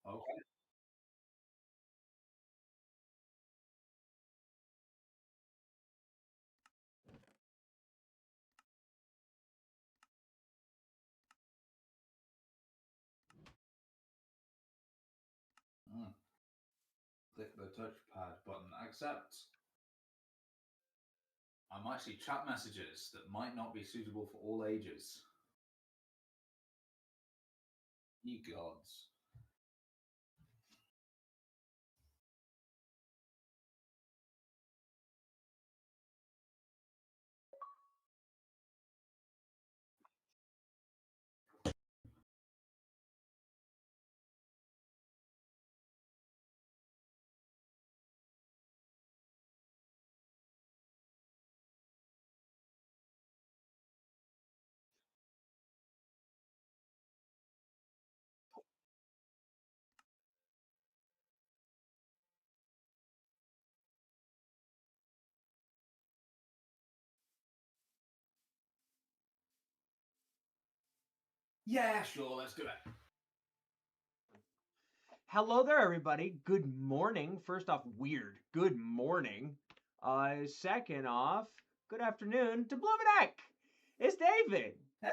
Okay. Mm. Click the touchpad button. Accept. I might see chat messages that might not be suitable for all ages. Ye gods. Yeah, sure, let's do it. Hello there, everybody. Good morning. First off, weird. Good morning. Second off, good afternoon to Blumineck. It's David. Hey.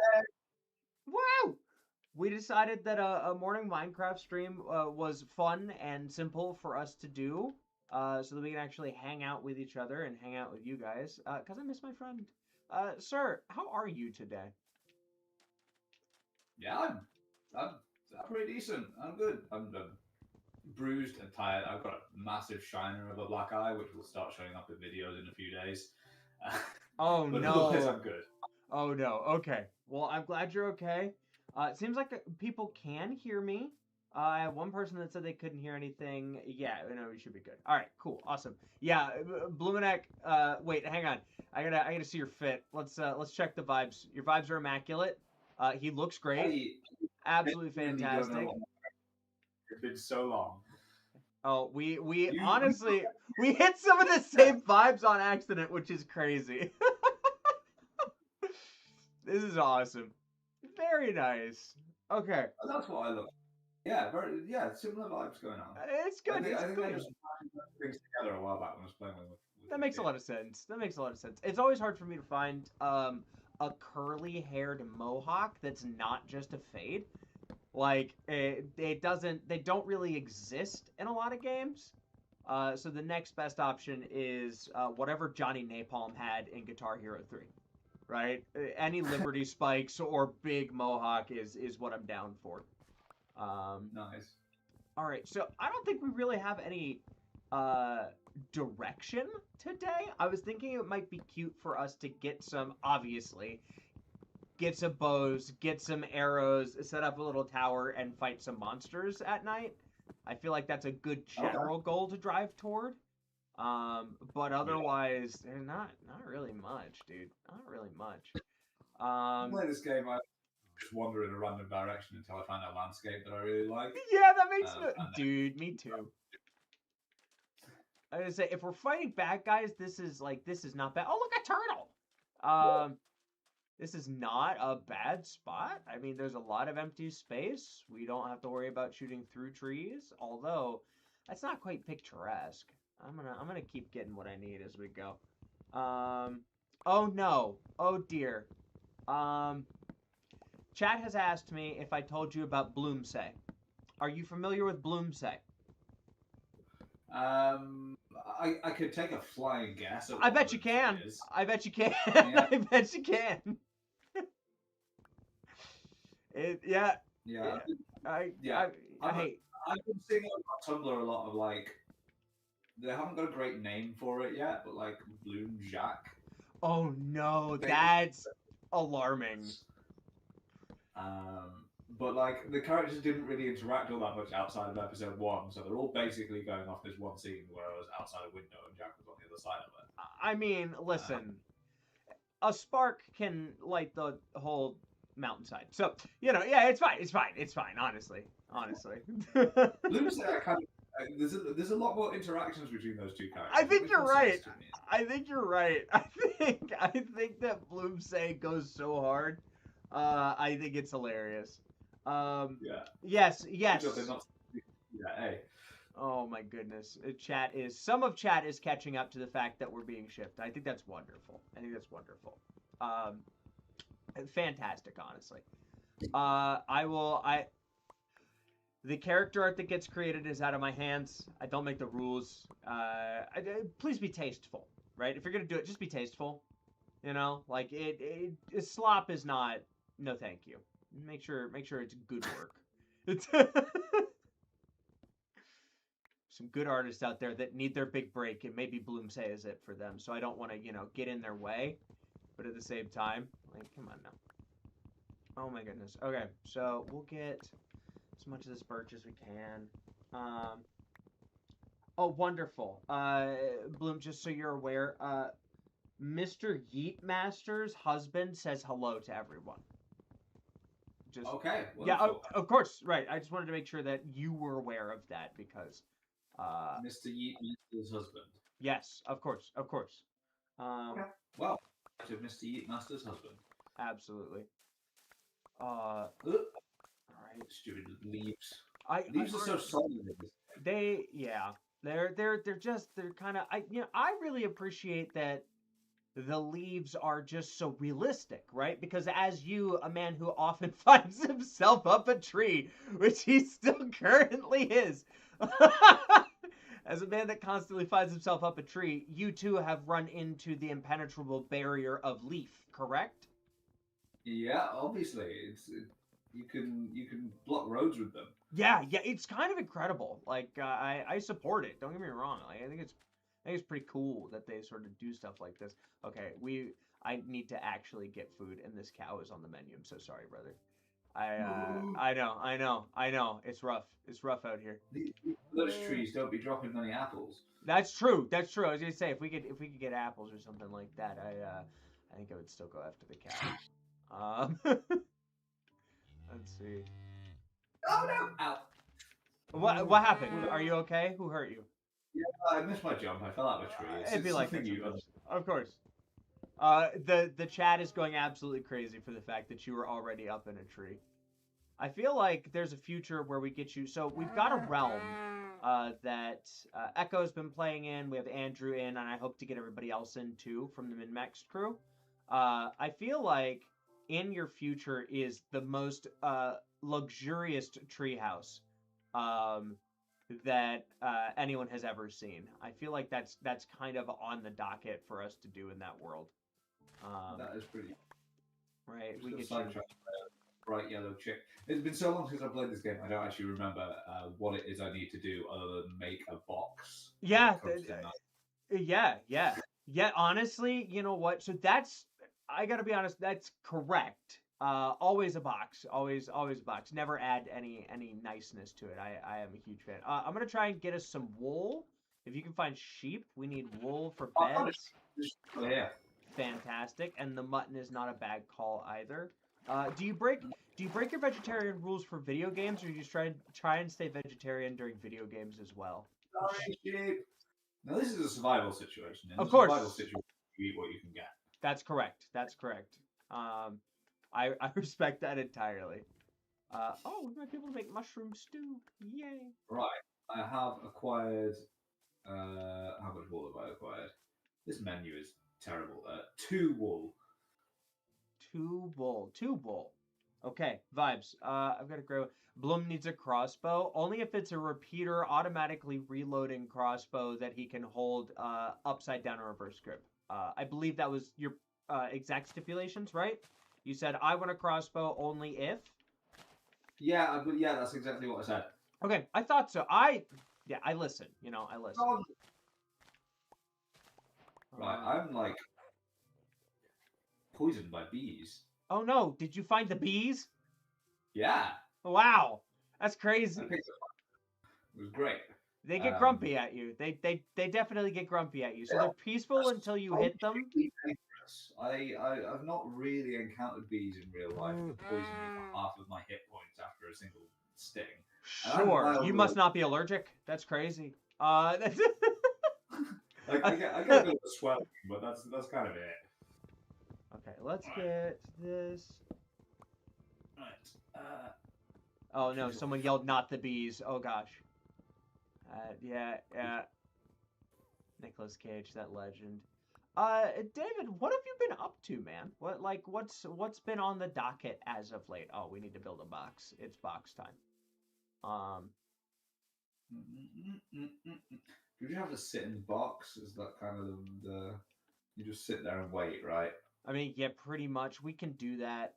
Wow. We decided that a morning Minecraft stream was fun and simple for us to do, so that we can actually hang out with each other and hang out with you guys. Because I miss my friend. Sir, how are you today? Yeah, I'm pretty decent. I'm good. I'm bruised and tired. I've got a massive shiner of a black eye, which will start showing up in videos in a few days. Oh But otherwise, no. I'm good. Oh no. Okay. Well, I'm glad you're okay. It seems like people can hear me. I have one person that said they couldn't hear anything. Yeah, no, we should be good. All right, cool, awesome. Yeah, Blumineck. Wait, hang on. I gotta see your fit. Let's check the vibes. Your vibes are immaculate. He looks great. Hey, Absolutely genuinely don't know fantastic. what it's been so long. Oh, we You honestly we hit some of the same vibes on accident, which is crazy. This is awesome. Very nice. Okay. that's what I look. Yeah, yeah, similar vibes going on. It's good. I It's think I clean. just things together a while back when I was playing with That the makes a kid. lot of sense. That makes a lot of sense. It's always hard for me to find a curly haired mohawk that's not just a fade. Like it doesn't. They don't really exist in a lot of games. So the next best option is whatever Johnny Napalm had in Guitar Hero 3. Right? Any Liberty spikes or big mohawk is what I'm down for. Nice. All right, so I don't think we really have any uh, direction today. I was thinking it might be cute for us to get some, obviously, get some bows, get some arrows, set up a little tower, and fight some monsters at night. I feel like that's a good Okay. general goal to drive toward. But Yeah. otherwise, there's not really much, dude. Not really much. Play this game. I just wander in a random direction until I find a landscape that I really like. Yeah, that makes And dude. Me too. I was gonna say if we're fighting bad guys, this is not bad. Oh, look, a turtle. This is not a bad spot. I mean, there's a lot of empty space. We don't have to worry about shooting through trees, although that's not quite picturesque. I'm gonna keep getting what I need as we go. Oh no. Oh dear. Um, Chat has asked me if I told you about Bloomsay. Are you familiar with Bloomsay? I could take a flying guess. At I what bet you Bloomsday can. is. I bet you can. Yeah. I bet you can. Yeah. Yeah. I hate. I've been seeing on Tumblr a lot of like they haven't got a great name for it yet, but like Bloom Jack. Oh no, that's alarming. But like the characters didn't really interact all that much outside of episode 1, so they're all basically going off this one scene where I was outside a window and Jack was on the other side of it. I mean, listen, a spark can light the whole mountainside. So yeah, it's fine. It's fine. It's fine. Honestly. Bloomsday, there's a lot more interactions between those two characters. I think you're right. I think you're right. I think that Bloomsay goes so hard. I think it's hilarious. Yeah. Yes. Oh my goodness. Some of chat is catching up to the fact that we're being shipped. I think that's wonderful. Fantastic, honestly. The character art that gets created is out of my hands. I don't make the rules. Please be tasteful, right? If you're gonna do it, just be tasteful. You know, like slop is not. No, thank you. Make sure it's good work. It's some good artists out there that need their big break, and maybe Bloomsay is it for them. So I don't want to, get in their way, but at the same time, like, come on now. Oh my goodness. Okay, so we'll get as much of this birch as we can. Oh, wonderful. Bloom, just so you're aware, Mr. Yeetmaster's husband says hello to everyone. Just, okay. Wonderful. Yeah, of course. Right. I just wanted to make sure that you were aware of that because. Mr. Yeetmaster's husband. Yes, of course. Okay. Well, to Mr. Yeetmaster's husband. Absolutely. All right. Stupid leaves. Leaves are so solid. They're kind of I really appreciate that the leaves are just so realistic, right? Because as a man who often finds himself up a tree, which he still currently is, as a man that constantly finds himself up a tree, you too have run into the impenetrable barrier of leaf, correct? Yeah, obviously, you can block roads with them. Yeah, it's kind of incredible. Like I support it. Don't get me wrong. Like, I think it's pretty cool that they sort of do stuff like this. Okay, I need to actually get food, and this cow is on the menu. I'm so sorry, brother. I know. It's rough. It's rough out here. Those trees don't be dropping many apples. That's true. I was gonna say if we could get apples or something like that, I think I would still go after the cow. Let's see. Oh no! Ow. What happened? Are you okay? Who hurt you? Yeah, I missed my jump. I fell out of a tree. It'd be like that. Of course. The chat is going absolutely crazy for the fact that you were already up in a tree. I feel like there's a future where we get you. So we've got a realm that Echo's been playing in. We have Andrew in, and I hope to get everybody else in too from the Min-Max crew. I feel like in your future is the most luxurious treehouse that anyone has ever seen. I feel like that's kind of on the docket for us to do in that world. That is pretty. Right, we get bright yellow chick. It's been so long since I've played this game. I don't actually remember what it is I need to do other than make a box. Yeah, honestly, you know what? So I gotta be honest, that's correct. Always a box. Always a box. Never add any niceness to it. I am a huge fan. I'm gonna try and get us some wool. If you can find sheep, we need wool for beds. Oh, yeah. Fantastic. And the mutton is not a bad call either. Do you break your vegetarian rules for video games, or do you just try and stay vegetarian during video games as well? Sorry, sheep. Now this is a survival situation. Of course. Survival situation, you eat what you can get. That's correct. I respect that entirely. We might be able to make mushroom stew. Yay! Right. I have acquired. How much wool have I acquired? This menu is terrible. 2 wool. 2 wool. Okay, vibes. I've got to grow. Bloom needs a crossbow. Only if it's a repeater, automatically reloading crossbow that he can hold upside down or reverse grip. I believe that was your exact stipulations, right? You said, I want a crossbow only if? Yeah, that's exactly what I said. Okay, I thought so. I listen. I listen. Right, I'm like poisoned by bees. Oh no, did you find the bees? Yeah. Wow, that's crazy. I picked it up. It was great. They get grumpy at you. They definitely get grumpy at you. So they're peaceful until you hit them. I've not really encountered bees in real life that poison me for half of my hit points after a single sting. Sure, you must not be allergic. That's crazy. That's I get a bit of a swelling, but that's kind of it. Okay, let's get this. Right. Oh no, someone yelled "not the bees." Oh gosh. Yeah. Nicolas Cage, that legend. David, what have you been up to, man? What's been on the docket as of late? Oh, we need to build a box. It's box time. You just have to sit in the box. Is that kind of the you just sit there and wait, right? I mean, yeah, pretty much. We can do that.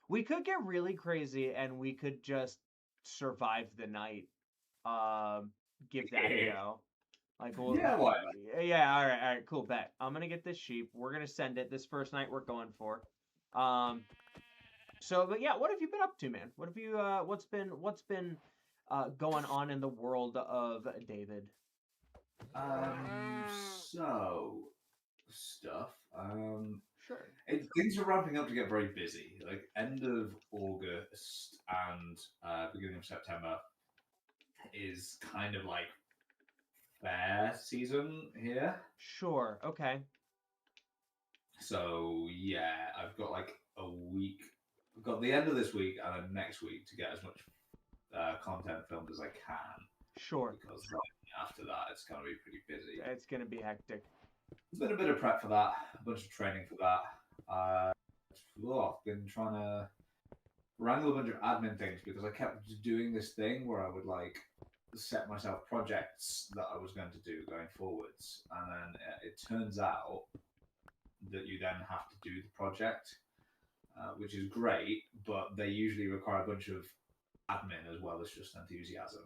We could get really crazy and we could just survive the night. Give that a go. Like, Yeah, why? yeah, all right, cool, bet. I'm gonna get this sheep. We're gonna send it this first night we're going for. But yeah, what have you been up to, man? What have you, what's been going on in the world of David? So stuff. Sure. Things are ramping up to get very busy. Like end of August and beginning of September is kind of like fair season here. Sure. Okay. So yeah, I've got like a week. I've got the end of this week and then next week to get as much content filmed as I can. Sure. Because right after that, it's going to be pretty busy. It's going to be hectic. There's been a bit of prep for that, a bunch of training for that. I've been trying to wrangle a bunch of admin things because I kept doing this thing where I would like set myself projects that I was going to do going forwards, and then it turns out that you then have to do the project, which is great, but they usually require a bunch of admin as well as just enthusiasm.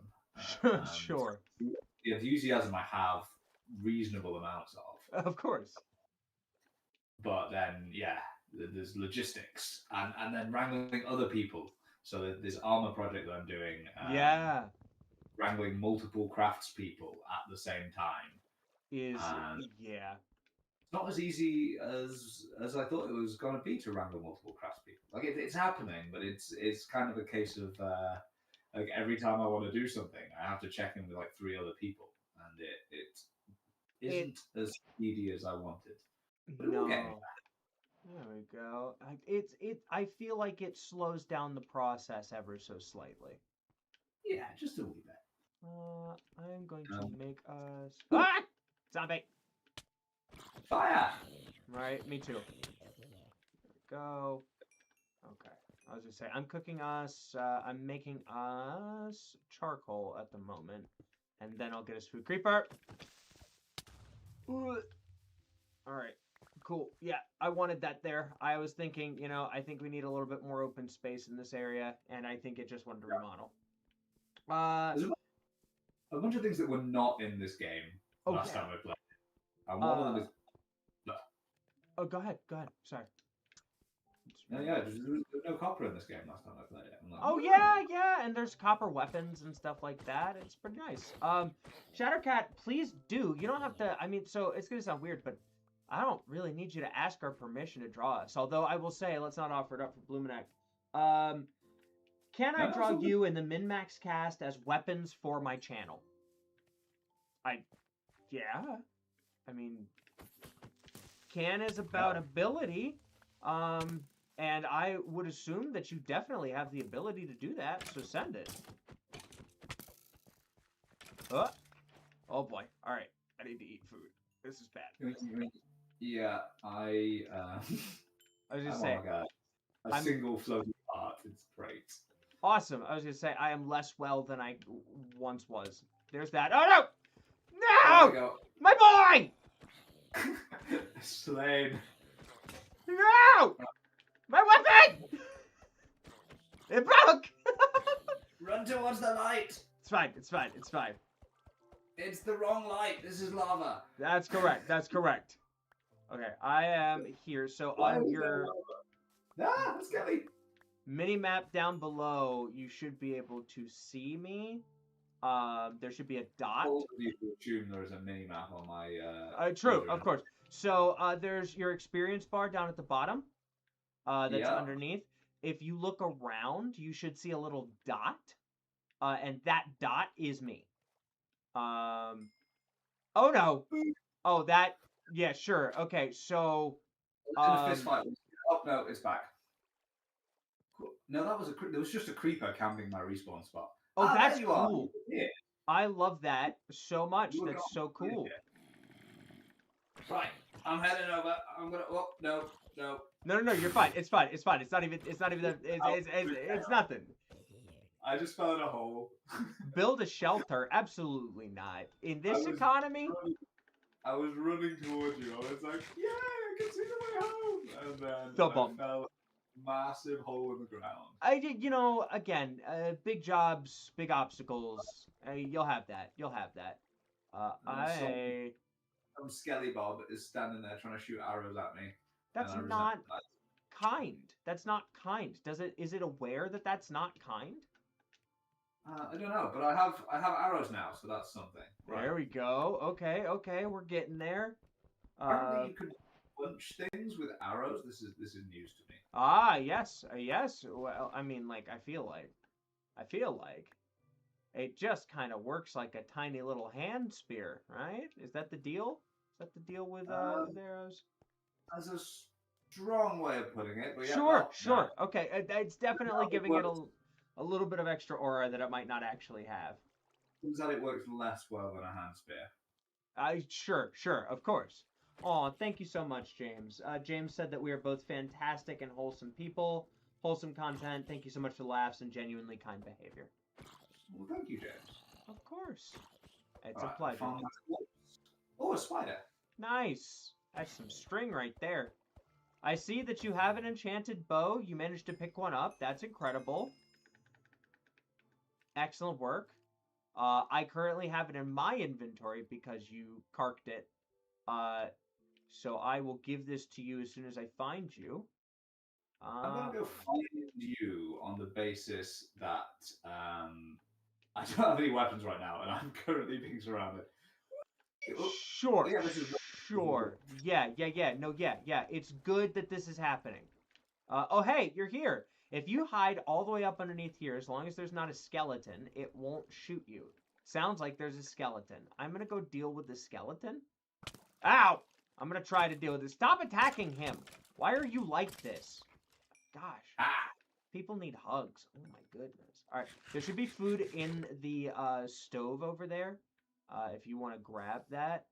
Sure. The enthusiasm I have reasonable amounts of. Of course. But then, yeah, there's logistics and then wrangling other people. So this armor project that I'm doing. Yeah. Wrangling multiple craftspeople at the same time. Yeah. It's not as easy as I thought it was going to be to wrangle multiple craftspeople. Like it's happening, but it's kind of a case of like every time I want to do something, I have to check in with like 3 other people, and it isn't as speedy as I wanted. But no. Okay. There we go. I feel like it slows down the process ever so slightly. Yeah, just a wee bit. I'm going to make us zombie. Fire. Right, me too. There we go. Okay. I was gonna say I'm cooking us. I'm making us charcoal at the moment, and then I'll get us food. Creeper. All right. Cool. Yeah, I wanted that there. I was thinking, I think we need a little bit more open space in this area, and I think it just wanted to remodel. There's a bunch of things that were not in this game last time I played. And one of them is. Oh, go ahead. Sorry. There's no copper in this game last time I played it. Like, yeah, and there's copper weapons and stuff like that. It's pretty nice. Shattercat, please do. You don't have to. I mean, so it's gonna sound weird, but I don't really need you to ask our permission to draw us. Although I will say, let's not offer it up for Blumineck. Can I draw you in the Min-Max cast as weapons for my channel? Yeah. I mean, can is about ability. And I would assume that you definitely have the ability to do that, so send it. Oh boy. All right. I need to eat food. This is bad. Yeah, I was just saying. A single floating part. It's great. Awesome. I was going to say, I am less well than I once was. There's that. Oh, no! No! Go. My boy! Slain. No! My weapon! It broke! Run towards the light. It's fine. It's the wrong light. This is lava. That's correct. Okay, I am here. So on your that's Kelly. Mini map down below, you should be able to see me. There should be a dot. All of you assume there's a mini map on my. True, of course. So there's your experience bar down at the bottom. That's underneath. If you look around, you should see a little dot, and that dot is me. Oh no. Oh, that. Yeah, sure. Okay, so. Fist fight. Oh no, it's back. Cool. No, there was just a creeper camping my respawn spot. Oh, that's you cool. I love that so much. Look That's so at cool. Right, I'm heading over. I'm gonna. Oh no, no. No, you're fine. It's fine. It's fine. It's not even that. It's nothing. I just fell in a hole. Build a shelter? Absolutely not. In I this was economy? running, I was running towards you. I was like, yeah, I can see the way home. And then I fell massive hole in the ground. You know, again, big jobs, big obstacles. You'll have that. You'll have that. Some skelly bob is standing there trying to shoot arrows at me. That's and I not resent that. kind. That's not kind. Is it aware that that's not kind? I don't know, but I have arrows now, so that's something. Right. There we go. Okay, we're getting there. Apparently, you can punch things with arrows. This is news to me. Yes. Well, I mean, like, I feel like it just kind of works like a tiny little hand spear, right? Is that the deal? Is that the deal with arrows? That's a strong way of putting it, but yeah. Sure. No. Okay, it's definitely giving it a little bit of extra aura that it might not actually have. Seems that it works less well than a hand spear. Sure, of course. Oh, thank you so much, James. James said that we are both fantastic and wholesome people. Wholesome content. Thank you so much for laughs and genuinely kind behavior. Well, thank you, James. Of course. It's a pleasure. Oh, a spider. Nice. That's some string right there. I see that you have an enchanted bow. You managed to pick one up. That's incredible. Excellent work. I currently have it in my inventory because you carked it. So I will give this to you as soon as I find you. I'm gonna go find you on the basis that I don't have any weapons right now, and I'm currently being surrounded. Sure. Yeah. It's good that this is happening. Oh, hey, you're here. If you hide all the way up underneath here, as long as there's not a skeleton, it won't shoot you. Sounds like there's a skeleton. I'm gonna go deal with the skeleton. Ow! I'm gonna try to deal with this. Stop attacking him. Why are you like this? Gosh. People need hugs. Oh my goodness. All right. There should be food in the stove over there. If you want to grab that.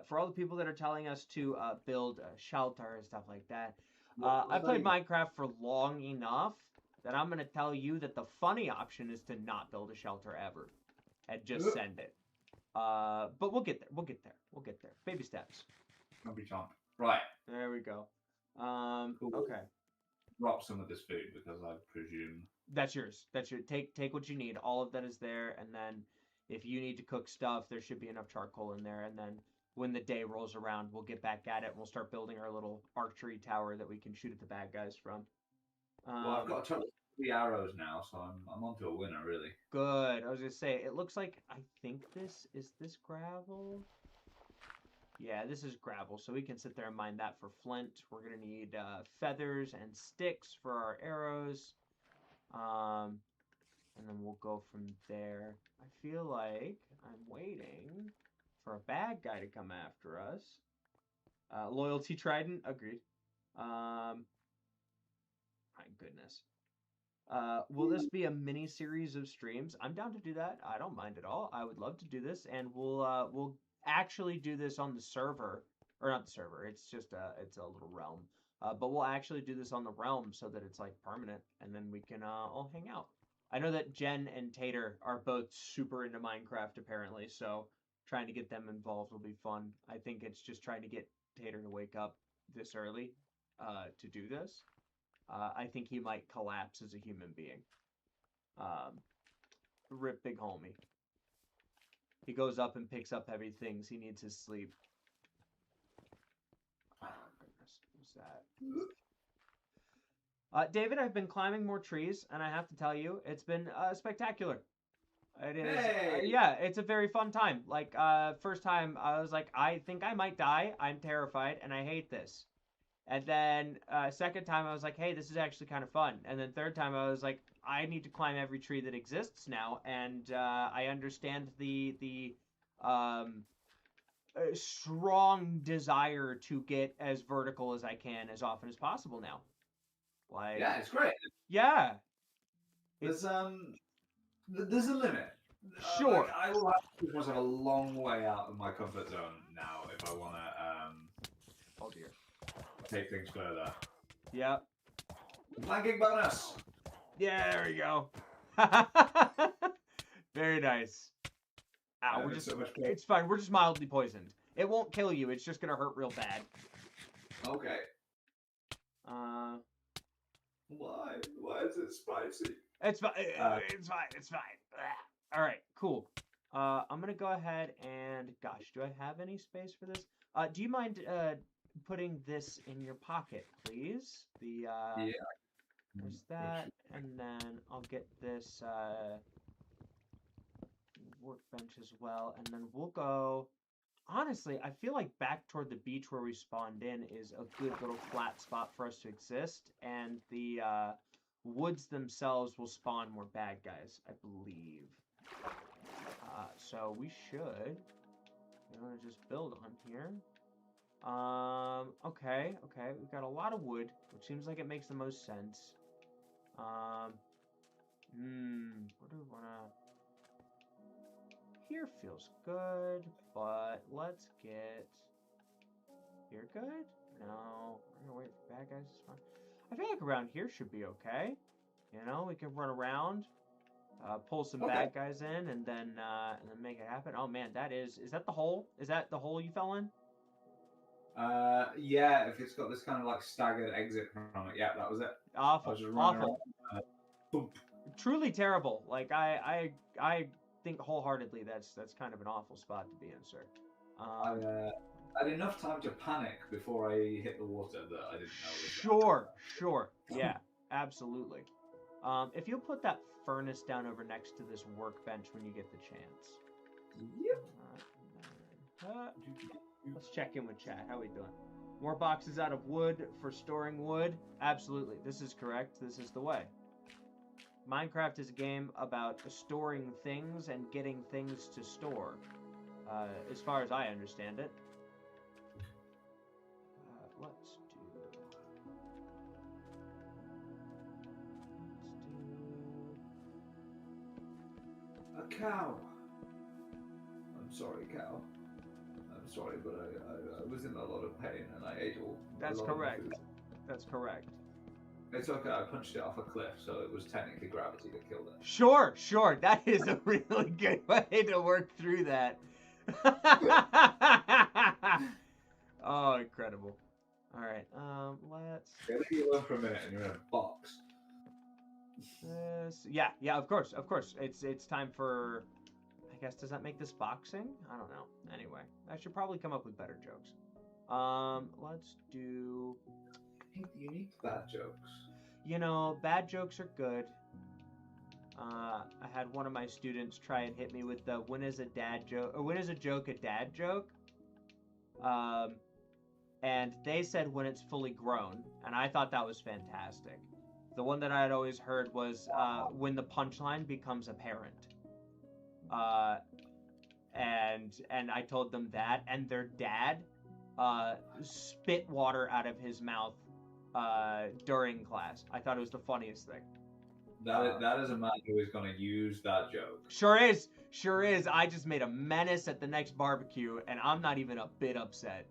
For all the people that are telling us to build a shelter and stuff like that. I played Minecraft for long enough that I'm going to tell you that the funny option is to not build a shelter ever. And just send it. But we'll get there. We'll get there. Baby steps. Right. There we go. Cool. Okay. Drop some of this food because I presume that's yours. Take what you need. All of that is there, and then if you need to cook stuff, there should be enough charcoal in there. And then when the day rolls around, we'll get back at it and we'll start building our little archery tower that we can shoot at the bad guys from. Well, I've got 3 arrows now, so I'm onto a winner, really. Good. I was gonna say it looks like I think this gravel. Yeah, this is gravel, so we can sit there and mine that for flint. We're going to need feathers and sticks for our arrows. And then we'll go from there. I feel like I'm waiting for a bad guy to come after us. Loyalty Trident, agreed. My goodness. Will this be a mini series of streams? I'm down to do that. I don't mind at all. I would love to do this, and we'll actually do this on the server, or not the server. It's just it's a little realm. But we'll actually do this on the realm so that it's like permanent, and then we can all hang out. I know that Jen and Tater are both super into Minecraft apparently, so trying to get them involved will be fun. I think it's just trying to get Tater to wake up this early to do this. I think he might collapse as a human being. Rip big homie. He goes up and picks up heavy things. He needs his sleep. Oh, goodness. What's that? David, I've been climbing more trees, and I have to tell you, it's been spectacular. It is. Hey! Yeah, it's a very fun time. Like, first time, I was like, I think I might die. I'm terrified, and I hate this. And then second time, I was like, hey, this is actually kind of fun. And then third time, I was like, I need to climb every tree that exists now. And I understand the strong desire to get as vertical as I can as often as possible now. Like, yeah, it's great. Yeah. There's a limit. Sure. I will have to push myself a long way out of my comfort zone now if I want to Oh dear. take things further. Yep. Flanking bonus! Yeah, there we go. Very nice. Ow, we're just, so much it's fine. We're just mildly poisoned. It won't kill you. It's just gonna hurt real bad. Okay. Why? Why is it spicy? It's fine. It's fine. It's fine. All right, cool. I'm gonna go ahead and, gosh, do I have any space for this? Do you mind putting this in your pocket, please? The Yeah. There's that, and then I'll get this workbench as well, and then we'll go. Honestly, I feel like back toward the beach where we spawned in is a good little flat spot for us to exist, and the woods themselves will spawn more bad guys, I believe. So we should, just build on here. Okay, we've got a lot of wood, which seems like it makes the most sense. Where do we wanna... Here feels good, but let's get... Here good? No, we're gonna wait for bad guys to spawn. I feel like around here should be okay. We can run around, pull some bad guys in, and then make it happen. Oh man, is that the hole? Is that the hole you fell in? Yeah, if it's got this kind of like staggered exit from it, yeah, that was it. Awful, awful. Truly terrible. Like I think wholeheartedly that's kind of an awful spot to be in, sir. I had enough time to panic before I hit the water that I didn't know. Sure. Yeah, absolutely. If you'll put that furnace down over next to this workbench when you get the chance. Yep. Let's check in with chat. How we doing? More boxes out of wood for storing wood? Absolutely. This is correct. This is the way. Minecraft is a game about storing things and getting things to store, as far as I understand it. Let's do... A cow. I'm sorry, cow. I'm sorry, but I was in a lot of pain and I ate all. That's correct. That's correct. It's okay, I punched it off a cliff, so it was technically gravity that killed it. Sure. That is a really good way to work through that. Oh, incredible. Alright, let's... Leave you alone for a minute and you're in a box. Yeah, of course. It's time for... I guess, does that make this boxing? I don't know. Anyway, I should probably come up with better jokes. Let's do... You need bad jokes. Bad jokes are good. I had one of my students try and hit me with the when is a joke a dad joke? And they said when it's fully grown, and I thought that was fantastic. The one that I had always heard was when the punchline becomes apparent. And I told them that, and their dad spit water out of his mouth during class. I thought it was the funniest thing. That is a man who is going to use that joke. Sure is. I just made a menace at the next barbecue, and I'm not even a bit upset.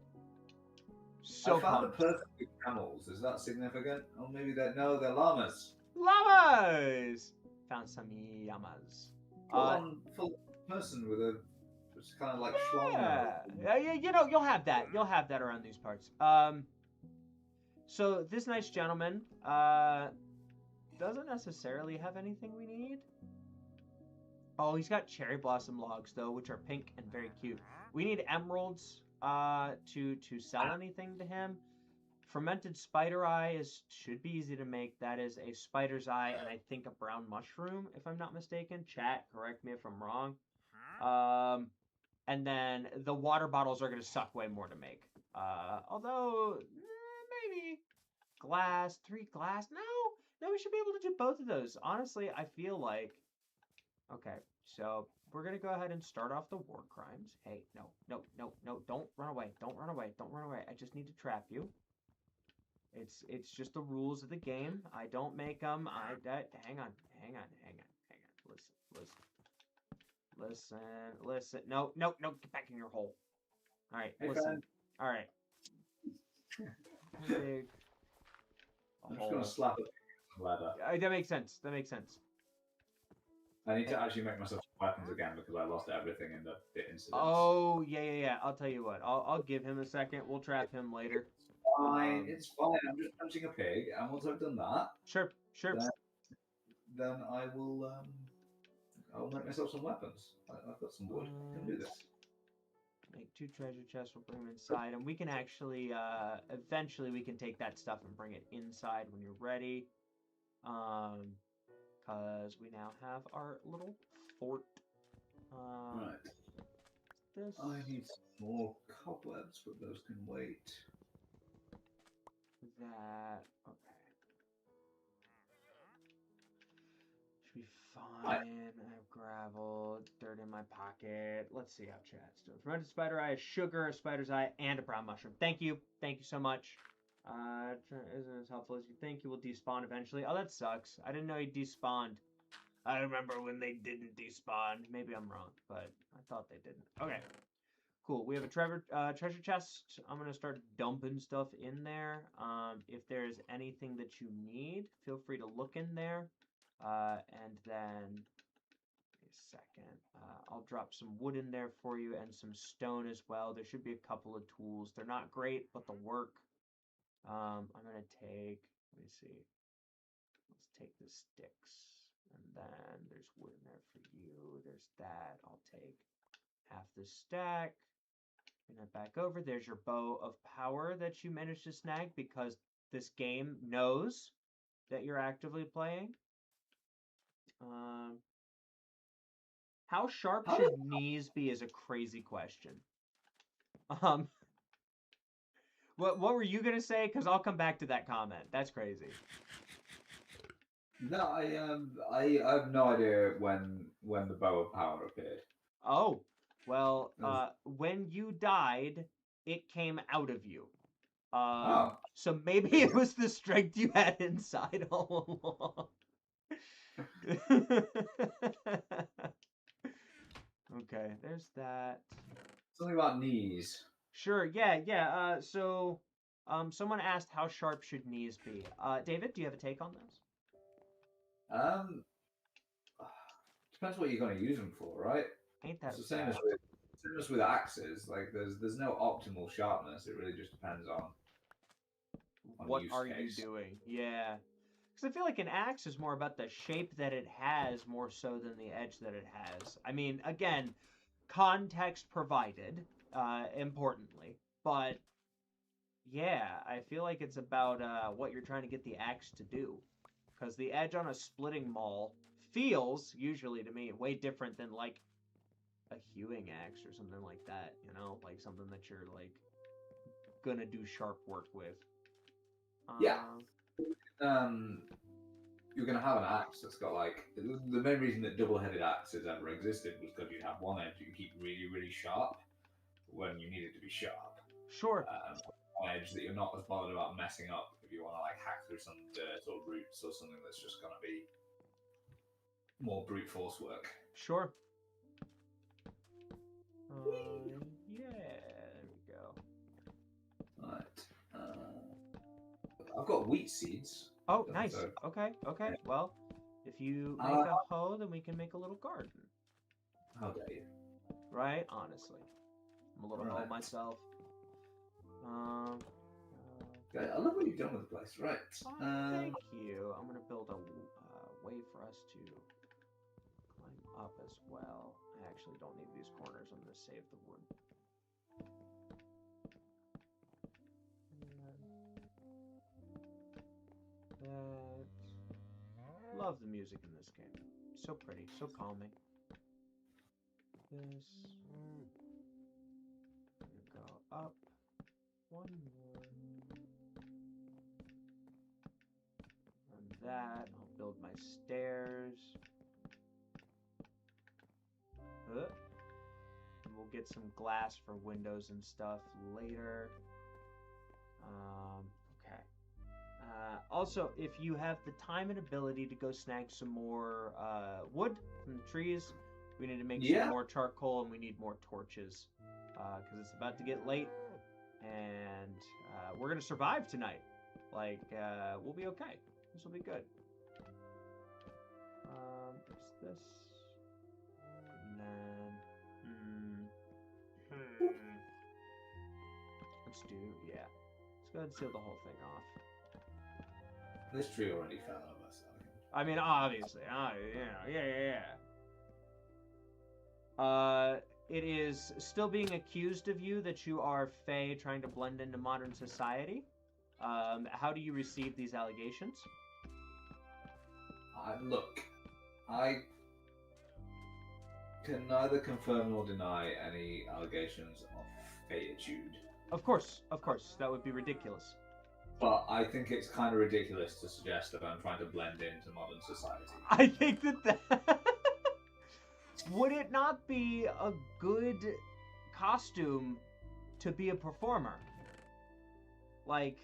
So I found a person with camels. Is that significant? Or maybe they're llamas. Llamas! Found some llamas. Full person with a... It's kind of like schlong. Yeah, you'll have that. You'll have that around these parts. So this nice gentleman doesn't necessarily have anything we need. Oh, he's got cherry blossom logs though, which are pink and very cute. We need emeralds to sell anything to him. Fermented spider eye should be easy to make. That is a spider's eye and I think a brown mushroom, if I'm not mistaken. Chat, correct me if I'm wrong. And then the water bottles are going to suck way more to make. Although, maybe glass, 3 glass. No, we should be able to do both of those. Honestly, I feel like... Okay, so we're going to go ahead and start off the war crimes. Hey, no, don't run away. Don't run away. I just need to trap you. It's just the rules of the game. I don't make them. Hang on. Listen. Listen. No, get back in your hole. All right, Hey, listen. friend. All right. Dig a I'm just gonna hole. slap it with leather. That makes sense. I need to actually make myself weapons again because I lost everything in the incidents. Oh, yeah. I'll tell you what. I'll give him a second. We'll trap him later. Fine, it's fine. I'm just punching a pig, and once I've done that, Sure. then I'll make myself some weapons. I've got some wood. I can do this. Make 2 treasure chests. We'll bring them inside, and we can actually, eventually, we can take that stuff and bring it inside when you're ready. Because we now have our little fort. Right. This. I need some more cobwebs, but those can wait. That. Okay. Should be fine. I have gravel, dirt in my pocket. Let's see how chat's doing. Fermented spider eye, sugar, a spider's eye, and a brown mushroom. Thank you so much. Isn't as helpful as you think. You will despawn eventually. Oh, that sucks. I didn't know he despawned. I remember when they didn't despawn. Maybe I'm wrong, but I thought they didn't. Okay. Cool. We have a treasure chest. I'm going to start dumping stuff in there. If there's anything that you need, feel free to look in there. And then, a second, I'll drop some wood in there for you and some stone as well. There should be a couple of tools. They're not great, but they'll work. I'm going to take, let me see. Let's take the sticks. And then there's wood in there for you. There's that. I'll take half the stack. Bring that back over. There's your bow of power that you managed to snag because this game knows that you're actively playing. How sharp should knees be is a crazy question. What were you gonna say? Because I'll come back to that comment. That's crazy. No, I have no idea when the bow of power appeared. Oh, well, when you died, it came out of you. So maybe it was the strength you had inside all along. Okay, there's that. Something about knees. Sure, yeah. So, someone asked how sharp should knees be. David, do you have a take on this? Depends what you're going to use them for, right? Ain't that it's the same as with axes. Like there's no optimal sharpness. It really just depends on what are you doing. Yeah, because I feel like an axe is more about the shape that it has more so than the edge that it has. I mean, again, context provided, importantly, but yeah, I feel like it's about what you're trying to get the axe to do. Because the edge on a splitting maul feels, usually to me, way different than, like, a hewing axe or something like that, you know? Like, something that you're, like, gonna do sharp work with. Yeah. You're gonna have an axe that's got, like... The main reason that double-headed axes ever existed was because you'd have one edge you keep really, really sharp when you need it to be sharp. Sure. One edge that you're not as bothered about messing up if you want to like hack through some dirt or roots or something that's just going to be more brute force work. Sure. Yeah, there we go. Right. I've got wheat seeds. Oh, nice. Okay. Well, if you make a hoe, then we can make a little garden. How dare you? Right? Honestly. I'm a little hoe myself. I love what you've done with the place. Right. Thank you. I'm going to build a way for us to climb up as well. I actually don't need these corners. I'm going to save the wood. Love the music in this game. So pretty, so calming. This. Go up. One more. And that. I'll build my stairs. And we'll get some glass for windows and stuff later. Okay. Also, if you have the time and ability to go snag some more wood from the trees, We need to make Yeah. some more charcoal, and we need more torches. Because it's about to get late, and we're going to survive tonight. Like, we'll be okay. This will be good. What's this? And then... Let's do... Yeah. Let's go ahead and seal the whole thing off. This tree already fell over, so... I mean, obviously. Yeah. It is still being accused of you that you are Fae trying to blend into modern society. How do you receive these allegations? Look, I can neither confirm nor deny any allegations of faetude. Of course. That would be ridiculous. But I think it's kind of ridiculous to suggest that I'm trying to blend into modern society. I think that... Would it not be a good costume to be a performer? Like,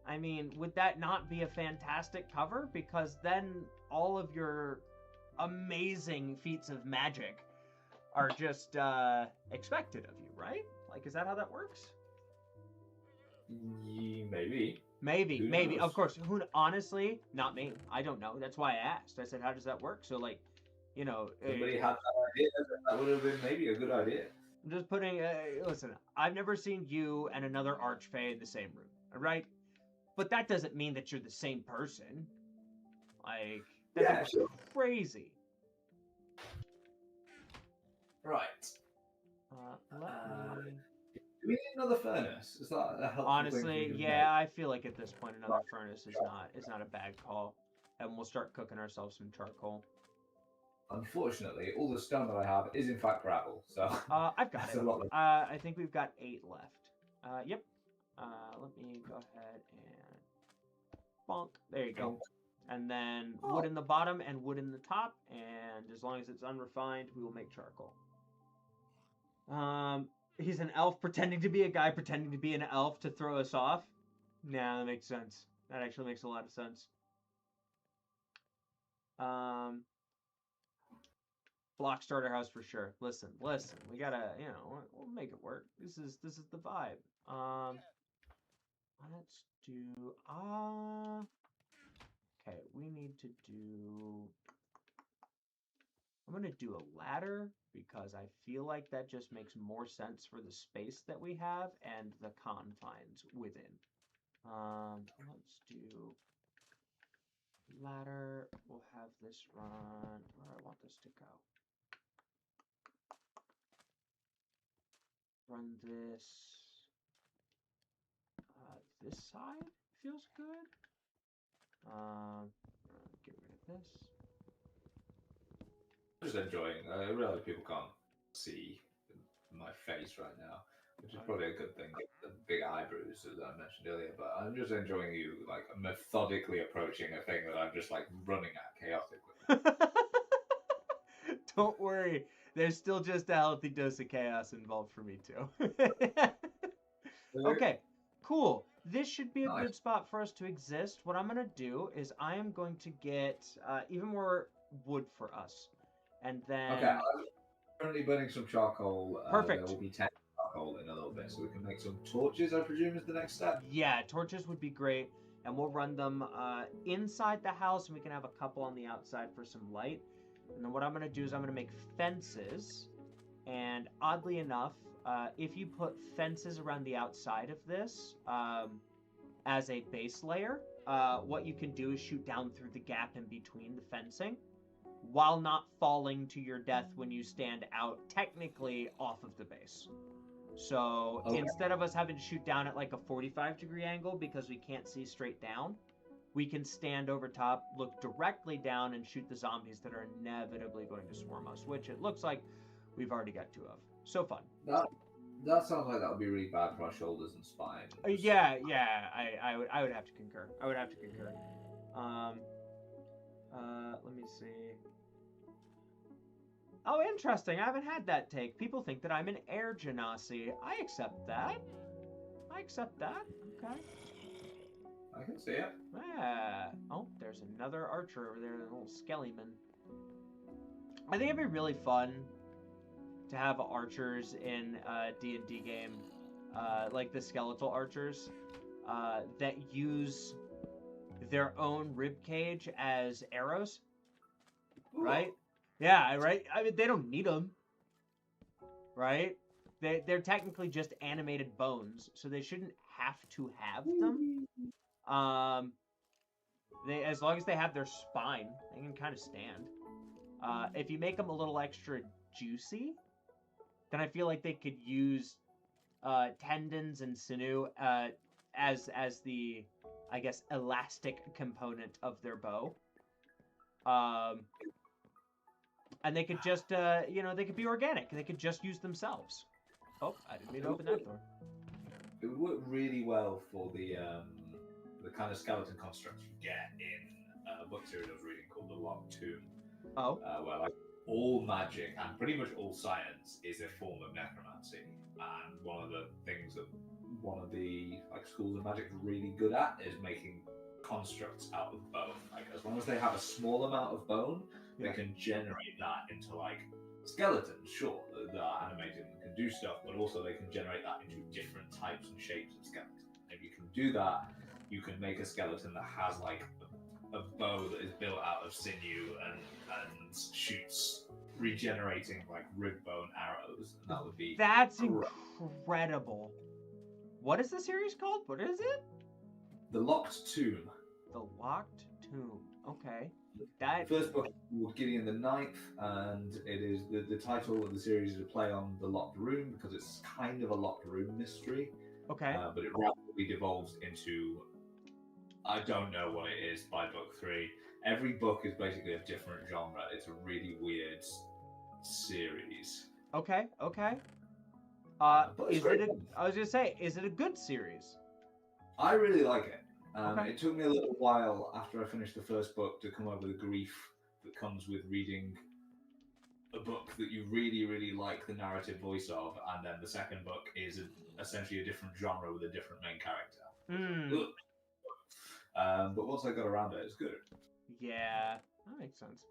I mean, would that not be a fantastic cover? Because then all of your amazing feats of magic are just expected of you, right? Like, is that how that works? Maybe. Maybe. Of course. Honestly, not me. I don't know. That's why I asked. I said, how does that work? So, like, you know... Somebody had that idea. That would have been maybe a good idea. I'm just putting... listen, I've never seen you and another Archfey in the same room, alright? But that doesn't mean that you're the same person. Like, that's crazy. Right. Let me... Do we need another furnace? Is that a helpful Honestly, thing yeah, I feel like at this point another furnace is not a bad call. And we'll start cooking ourselves some charcoal. Unfortunately, all the stone that I have is in fact gravel, so... I've got it. I think we've got 8 left. Yep. Let me go ahead and... bonk. There you go. And then wood in the bottom and wood in the top, and as long as it's unrefined, we will make charcoal. He's an elf pretending to be a guy pretending to be an elf to throw us off. Nah, that makes sense. That actually makes a lot of sense. Block starter house for sure. Listen. We gotta, we'll make it work. This is the vibe. Let's do. Okay, we need to do. I'm gonna do a ladder because I feel like that just makes more sense for the space that we have and the confines within. Let's do ladder. We'll have this run where I want this to go. Run this. This side feels good. Get rid of this. I'm just enjoying. I realize people can't see my face right now, which is probably a good thing. The big eyebrows, as I mentioned earlier, but I'm just enjoying you like methodically approaching a thing that I'm just like running at chaotically. Don't worry, there's still just a healthy dose of chaos involved for me too. Okay, cool. This should be a good spot for us to exist. What I'm going to do is I am going to get even more wood for us. And then... Okay, I'm currently burning some charcoal. Perfect. There will be 10 charcoal in a little bit, so we can make some torches, I presume, is the next step? Yeah, torches would be great. And we'll run them inside the house, and we can have a couple on the outside for some light. And then what I'm going to do is I'm going to make fences. And oddly enough, if you put fences around the outside of this as a base layer, what you can do is shoot down through the gap in between the fencing while not falling to your death when you stand out technically off of the base. So instead of us having to shoot down at like a 45-degree angle because we can't see straight down, we can stand over top, look directly down, and shoot the zombies that are inevitably going to swarm us, which it looks like we've already got 2 of. So fun. That sounds like that would be really bad for our shoulders and spine. Yeah, I would have to concur. Let me see. Oh, interesting. I haven't had that take. People think that I'm an air genasi. I accept that. Okay. I can see it. Yeah. Oh, there's another archer over there, a little skellyman. I think it'd be really fun to have archers in a D&D game, like the skeletal archers, that use their own rib cage as arrows, right? Yeah, right. I mean, they don't need them, right? They're technically just animated bones, so they shouldn't have to have them. They, as long as they have their spine, they can kind of stand. If you make them a little extra juicy, then I feel like they could use tendons and sinew as the, I guess, elastic component of their bow. And they could just, they could be organic. They could just use themselves. Oh, I didn't mean to open that door. It would work really well for the kind of skeleton constructs you get in a book series I was reading called The Locked Tomb. Oh. Where like all magic and pretty much all science is a form of necromancy. And one of the things that one of the like schools of magic is really good at is making constructs out of bone. Like as long as they have a small amount of bone, they can generate that into like skeletons. Sure, they're animated and can do stuff, but also they can generate that into different types and shapes of skeleton. If you can do that, you can make a skeleton that has like a bow that is built out of sinew and shoots regenerating like rib bone arrows, and that would be incredible. What is the series called? What is it? The Locked Tomb. The Locked Tomb. Okay. The first book is called Gideon the Ninth, and it is the title of the series is a play on the Locked Room because it's kind of a locked room mystery. Okay. But it rapidly devolves into I don't know what it is by book 3. Every book is basically a different genre. It's a really weird series. Okay. Is it I was gonna say, is it a good series? I really like it. Okay. It took me a little while after I finished the first book to come over the grief that comes with reading a book that you really, really like the narrative voice of, and then the second book is essentially a different genre with a different main character. But once I got around it, it's good. Yeah, that makes sense.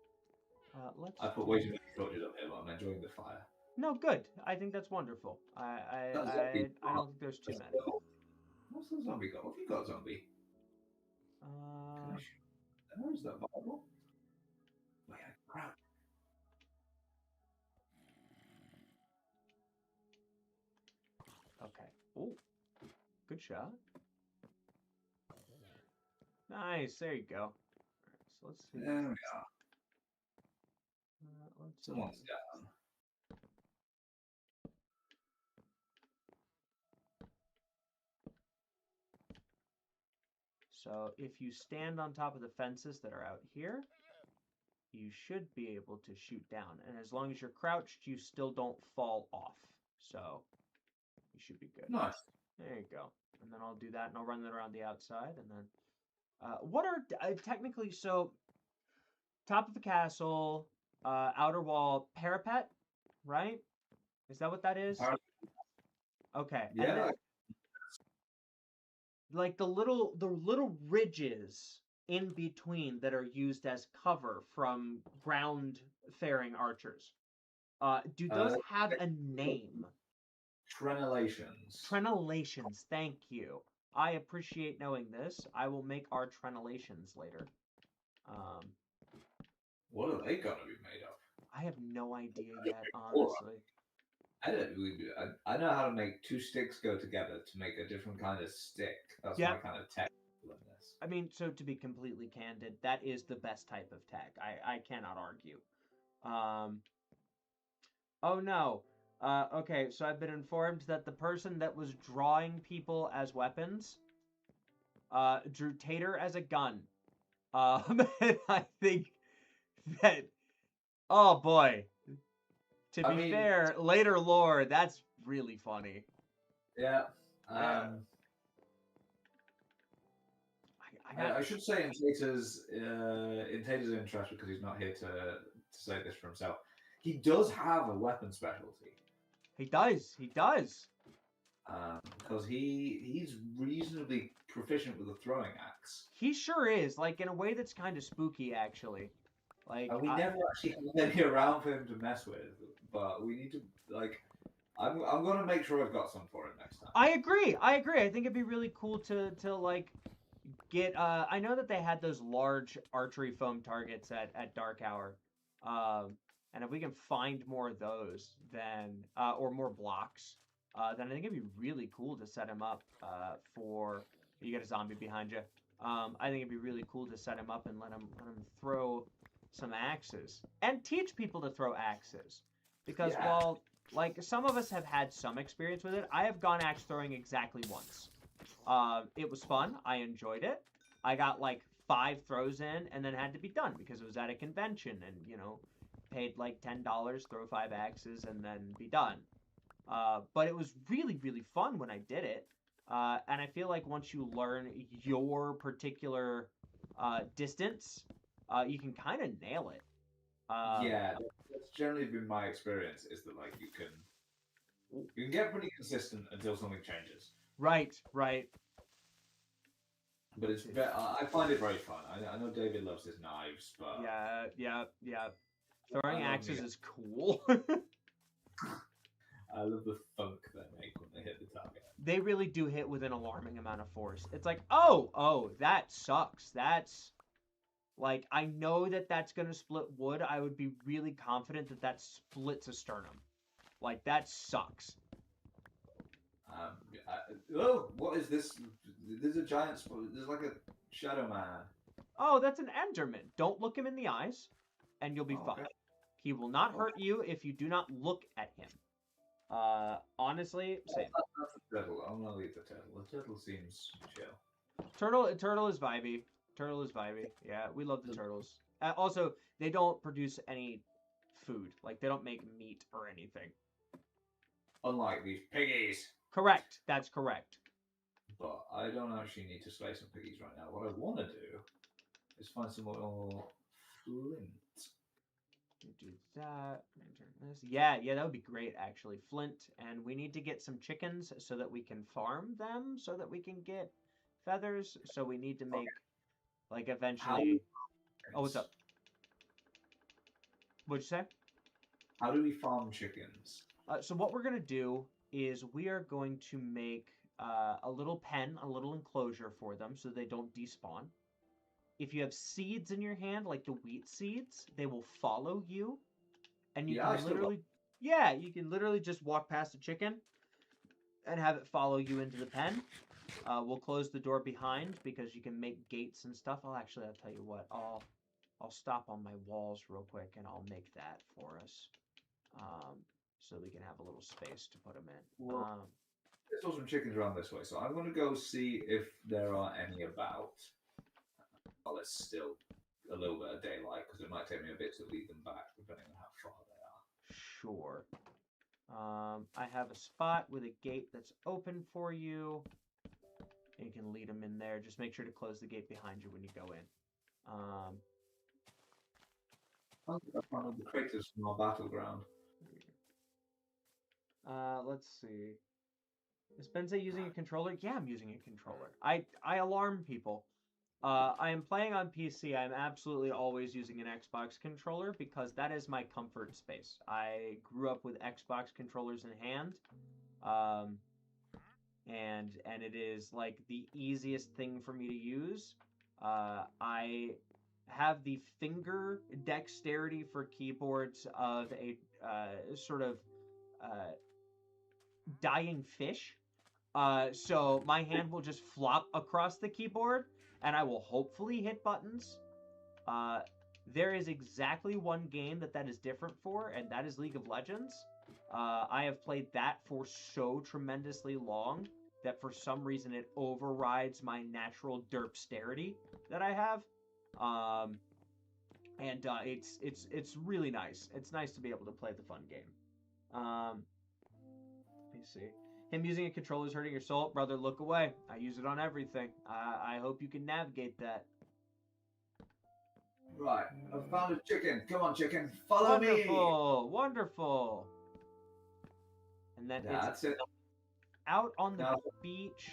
I put way too many torches up here, but I'm enjoying the fire. No, good. I think that's wonderful. I don't think there's too many. What's the zombie got? What have you got, zombie? Where's that Bible? Oh, yeah, crap. Okay. Oh, good shot. Nice. There you go. All right, so let's see. There we are. Someone's down. So if you stand on top of the fences that are out here, you should be able to shoot down. And as long as you're crouched, you still don't fall off. So you should be good. Nice. There you go. And then I'll do that, and I'll run it around the outside. And then, what are technically, so top of the castle, outer wall, parapet, right? Is that what that is? Okay. Yeah. Like the little ridges in between that are used as cover from ground faring archers. Do those have a name? Trenellations. Trenellations, thank you. I appreciate knowing this. I will make our trenellations later. What are they gonna be made of? I have no idea yet, honestly. I know how to make two sticks go together to make a different kind of stick. That's my kind of tech in this. I mean, so to be completely candid, that is the best type of tech. I cannot argue. Oh no. Okay, so I've been informed that the person that was drawing people as weapons drew Tater as a gun. And I think that, oh boy. To be fair, later lore, that's really funny. Yeah. I should say in Tater's interest, because he's not here to say this for himself, he does have a weapon specialty. He does. Because he's reasonably proficient with a throwing axe. He sure is, like in a way that's kind of spooky, actually. Like, And we never actually have any around for him to mess with. But we need to like. I'm gonna make sure I've got some for him next time. I agree. I think it'd be really cool to like get. I know that they had those large archery foam targets at Dark Hour, and if we can find more of those, then or more blocks, then I think it'd be really cool to set him up for. You get a zombie behind you. I think it'd be really cool to set him up and let him throw some axes and teach people to throw axes, because Yeah. while like some of us have had some experience with it, I have gone axe throwing exactly once. It was fun. I enjoyed it. I got like 5 throws in and then had to be done because it was at a convention and paid like $10, throw 5 axes and then be done. But it was really really fun when I did it. And I feel like once you learn your particular distance, you can kind of nail it. Yeah, that's generally been my experience. Is that like you can get pretty consistent until something changes. Right, right. But I find it very fun. I know David loves his knives, but Yeah. Throwing axes is cool. I love the thunk they make when they hit the target. They really do hit with an alarming amount of force. It's like, oh, that sucks. That's like, I know that that's gonna split wood. I would be really confident that that splits a sternum. Like, that sucks. What is this? There's a giant. There's like a shadow man. Oh, that's an Enderman. Don't look him in the eyes, and you'll be fine. Okay. He will not hurt you if you do not look at him. Honestly, same. That's the turtle. I'm gonna leave the turtle. The turtle seems chill. Turtle is vibey. Turtle is vibey. Yeah, we love the turtles. Also, they don't produce any food. Like, they don't make meat or anything. Unlike these piggies. Correct. That's correct. But I don't actually need to slay some piggies right now. What I want to do is find some more flint. Do that. Yeah, that would be great, actually. Flint, and we need to get some chickens so that we can farm them, so that we can get feathers. So we need to make, like, eventually. Oh, what's up? What'd you say? How do we farm chickens? So what we're gonna do is we are going to make a little pen, a little enclosure for them, so they don't despawn. If you have seeds in your hand, like the wheat seeds, they will follow you, and you can literally just walk past a chicken and have it follow you into the pen. We'll close the door behind because you can make gates and stuff. I'll tell you what, I'll stop on my walls real quick and I'll make that for us, so we can have a little space to put them in. There's some chickens around this way, so I'm going to go see if there are any about. Well, it's still a little bit of daylight because it might take me a bit to lead them back, depending on how far they are. Sure. I have a spot with a gate that's open for you. You can lead them in there. Just make sure to close the gate behind you when you go in. That's one of the craters from our battleground. Let's see. Is Benze using a controller? Yeah, I'm using a controller. I alarm people. I am playing on PC. I'm absolutely always using an Xbox controller because that is my comfort space. I grew up with Xbox controllers in hand, and it is like the easiest thing for me to use. I have the finger dexterity for keyboards of a sort of dying fish. So my hand will just flop across the keyboard, and I will hopefully hit buttons. There is exactly one game that is different for, and that is League of Legends. I have played that for so tremendously long that for some reason it overrides my natural derpsterity that I have. And it's really nice. It's nice to be able to play the fun game. Let me see. Him using a controller is hurting your soul. Brother, look away. I use it on everything. I hope you can navigate that. Right, I've found a chicken. Come on, chicken, follow me. Wonderful. And then That's it. Out on the beach,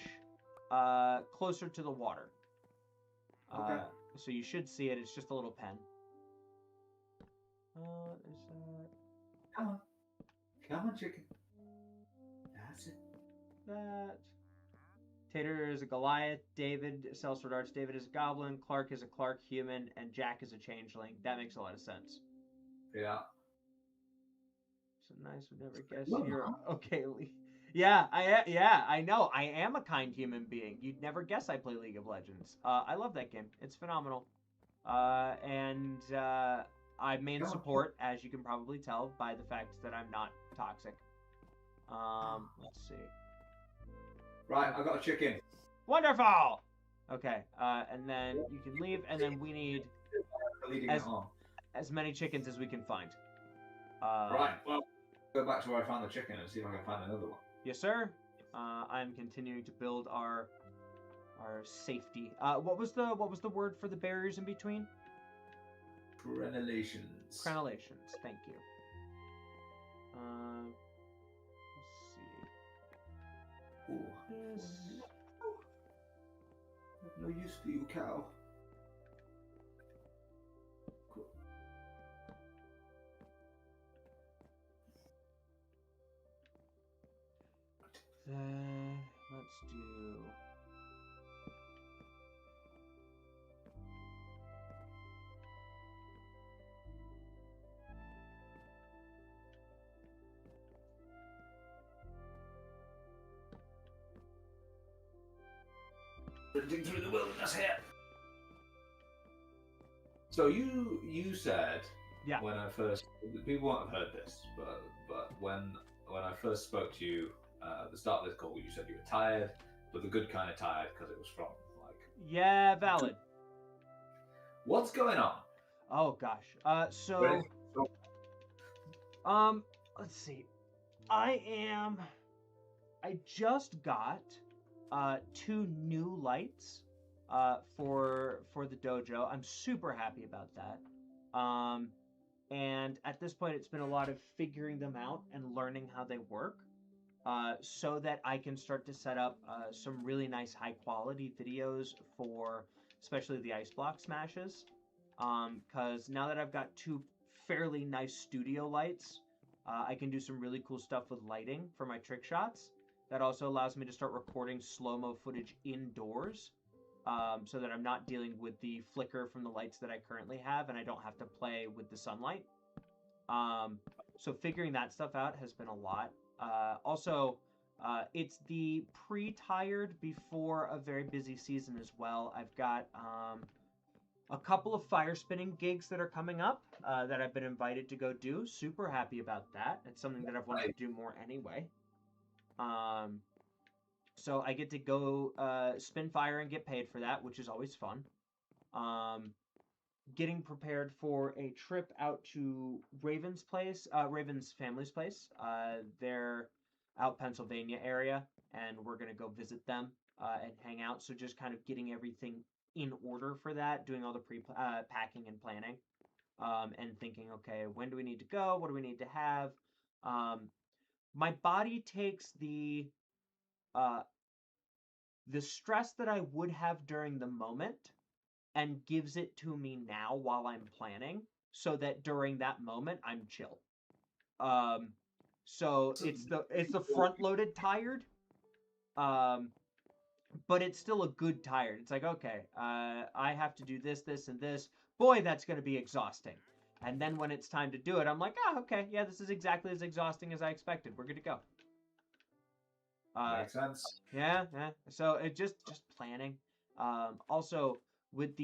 closer to the water. Okay. So you should see it. It's just a little pen. Is that Come on, chicken. That's it. that? Tater is a Goliath. David Sellsword Arts. David is a goblin. Clark is a Clark human, and Jack is a changeling. That makes a lot of sense. Yeah. So nice would never guess Well, you're okay. Yeah, I know. I am a kind human being. You'd never guess I play League of Legends. I love that game. It's phenomenal. And I main Come on. support, as you can probably tell by the fact that I'm not toxic. Let's see. Right, I got a chicken. Wonderful. Okay, and then you can leave, and then we need Leading it on. as many chickens as we can find. Right, well, go back to where I found the chicken and see if I can find another one. Yes, sir. I'm continuing to build our safety. What was the word for the barriers in between? Crenellations. Crenellations. Thank you. Let's see. Ooh. This. No use for you, cow. Cool. Let's do. Sprinting through the wilderness here. So you said when I first, people won't have heard this, but when I first spoke to you at the start of this call, you said you were tired, but the good kind of tired because it was from like. Valid. What's going on? Oh gosh. Let's see. I just got 2 new lights for the dojo. I'm super happy about that. And at this point, it's been a lot of figuring them out and learning how they work, so that I can start to set up some really nice high quality videos for especially the ice block smashes. Because now that I've got 2 fairly nice studio lights, I can do some really cool stuff with lighting for my trick shots. That also allows me to start recording slow-mo footage indoors, so that I'm not dealing with the flicker from the lights that I currently have, and I don't have to play with the sunlight. So figuring that stuff out has been a lot. Also, it's the pre-tired before a very busy season as well. I've got a couple of fire spinning gigs that are coming up that I've been invited to go do. Super happy about that. It's something that I've wanted to do more anyway. So I get to go spin fire and get paid for that, which is always fun. Getting prepared for a trip out to Raven's family's place. They're out Pennsylvania area, and we're gonna go visit them and hang out. So just kind of getting everything in order for that, doing all the packing and planning, and thinking, okay, when do we need to go? What do we need to have? My body takes the stress that I would have during the moment and gives it to me now while I'm planning, so that during that moment I'm chill. So it's the front loaded tired, but it's still a good tired. It's like, okay, I have to do this, this, and this. Boy, that's going to be exhausting. And then when it's time to do it, I'm like, okay, yeah, this is exactly as exhausting as I expected. We're good to go. Makes sense. Yeah. So it just planning. Also, with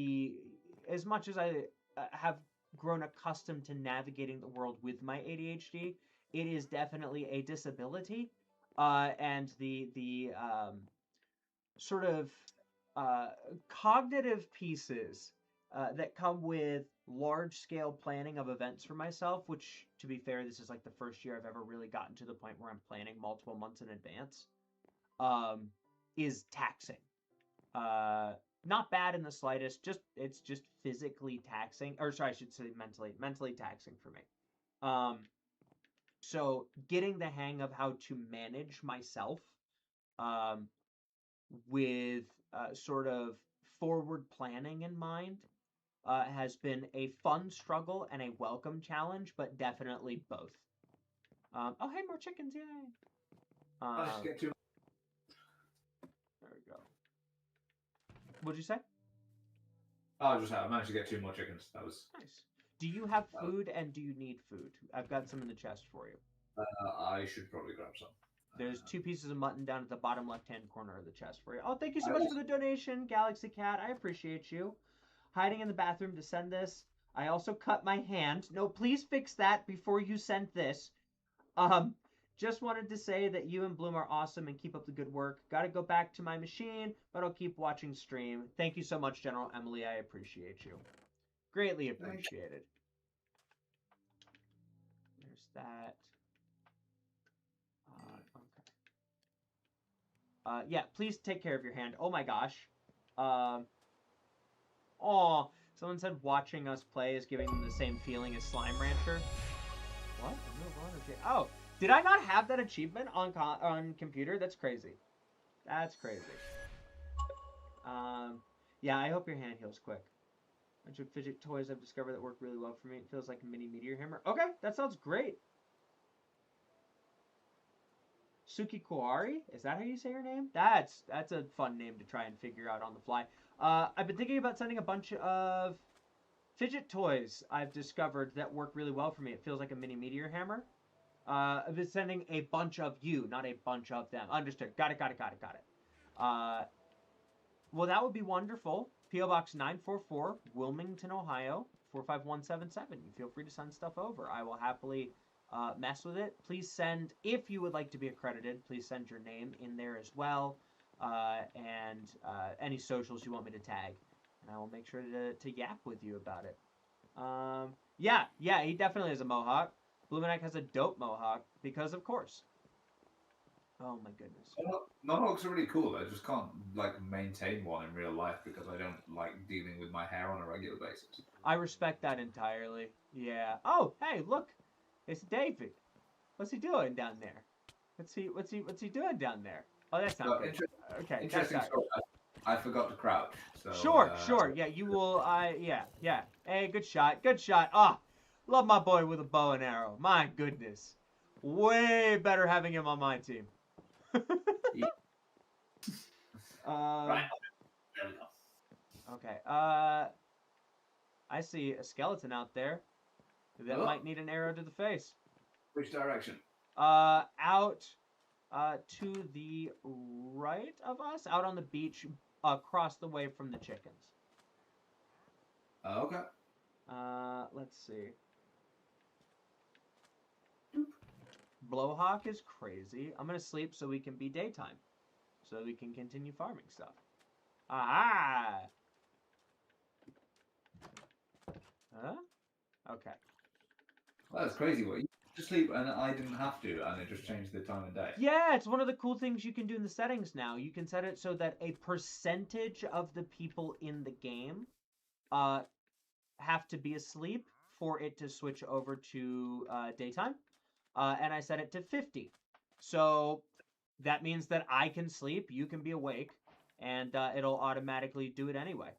as much as I have grown accustomed to navigating the world with my ADHD, it is definitely a disability, and the sort of cognitive pieces that come with large-scale planning of events for myself, which, to be fair, this is like the first year I've ever really gotten to the point where I'm planning multiple months in advance, is taxing. Not bad in the slightest, it's just physically taxing, or sorry, I should say mentally taxing for me. So getting the hang of how to manage myself with sort of forward planning in mind has been a fun struggle and a welcome challenge, but definitely both. Oh, hey, more chickens, yay! I just get too. There we go. What'd you say? Oh, I managed to get 2 more chickens. That was Nice. Do you have food and do you need food? I've got some in the chest for you. I should probably grab some. There's 2 pieces of mutton down at the bottom left-hand corner of the chest for you. Oh, thank you so much for the donation, Galaxy Cat. I appreciate you. Hiding in the bathroom to send this. I also cut my hand. No, please fix that before you send this. Just wanted to say that you and Bloom are awesome and keep up the good work. Gotta go back to my machine, but I'll keep watching stream. Thank you so much, General Emily. I appreciate you. Greatly appreciated. There's that. Okay. Yeah, please take care of your hand. Oh my gosh. Someone said watching us play is giving them the same feeling as Slime Rancher. What? Oh, did I not have that achievement on computer? That's crazy. That's crazy. Yeah, I hope your hand heals quick. A bunch of fidget toys I've discovered that work really well for me. It feels like a mini meteor hammer. Okay, that sounds great. Suki Koari? Is that how you say your name? That's a fun name to try and figure out on the fly. I've been thinking about sending a bunch of fidget toys I've discovered that work really well for me. It feels like a mini meteor hammer. I've been sending a bunch of you, not a bunch of them. Understood. Got it. Well, that would be wonderful. P.O. Box 944, Wilmington, Ohio, 45177. You feel free to send stuff over. I will happily mess with it. Please send, if you would like to be accredited, please send your name in there as well, and any socials you want me to tag, and I will make sure to yap with you about it. Yeah, he definitely has a mohawk. Blumineck has a dope mohawk, because of course. Oh my goodness. Mohawks are really cool. I just can't maintain one in real life because I don't like dealing with my hair on a regular basis. I respect that entirely. Yeah. Oh, hey, look. It's David. What's he doing down there? What's he doing down there? Oh, that's not good. Okay. Interesting story. I forgot to crouch. So, sure. Yeah, you will. Yeah. Hey, good shot. Ah, love my boy with a bow and arrow. My goodness. Way better having him on my team. Yeah. Right. There we go. Okay. I see a skeleton out there that might need an arrow to the face. Which direction? Out to the right of us, out on the beach, across the way from the chickens. Okay. Let's see. Blowhawk is crazy. I'm gonna sleep so we can be daytime. So we can continue farming stuff. Aha! Huh? Okay. That's crazy. What, you just sleep and I didn't have to, and it just changed the time of day. Yeah, it's one of the cool things you can do in the settings now. You can set it so that a percentage of the people in the game have to be asleep for it to switch over to daytime. And I set it to 50. So that means that I can sleep, you can be awake, and it'll automatically do it anyway.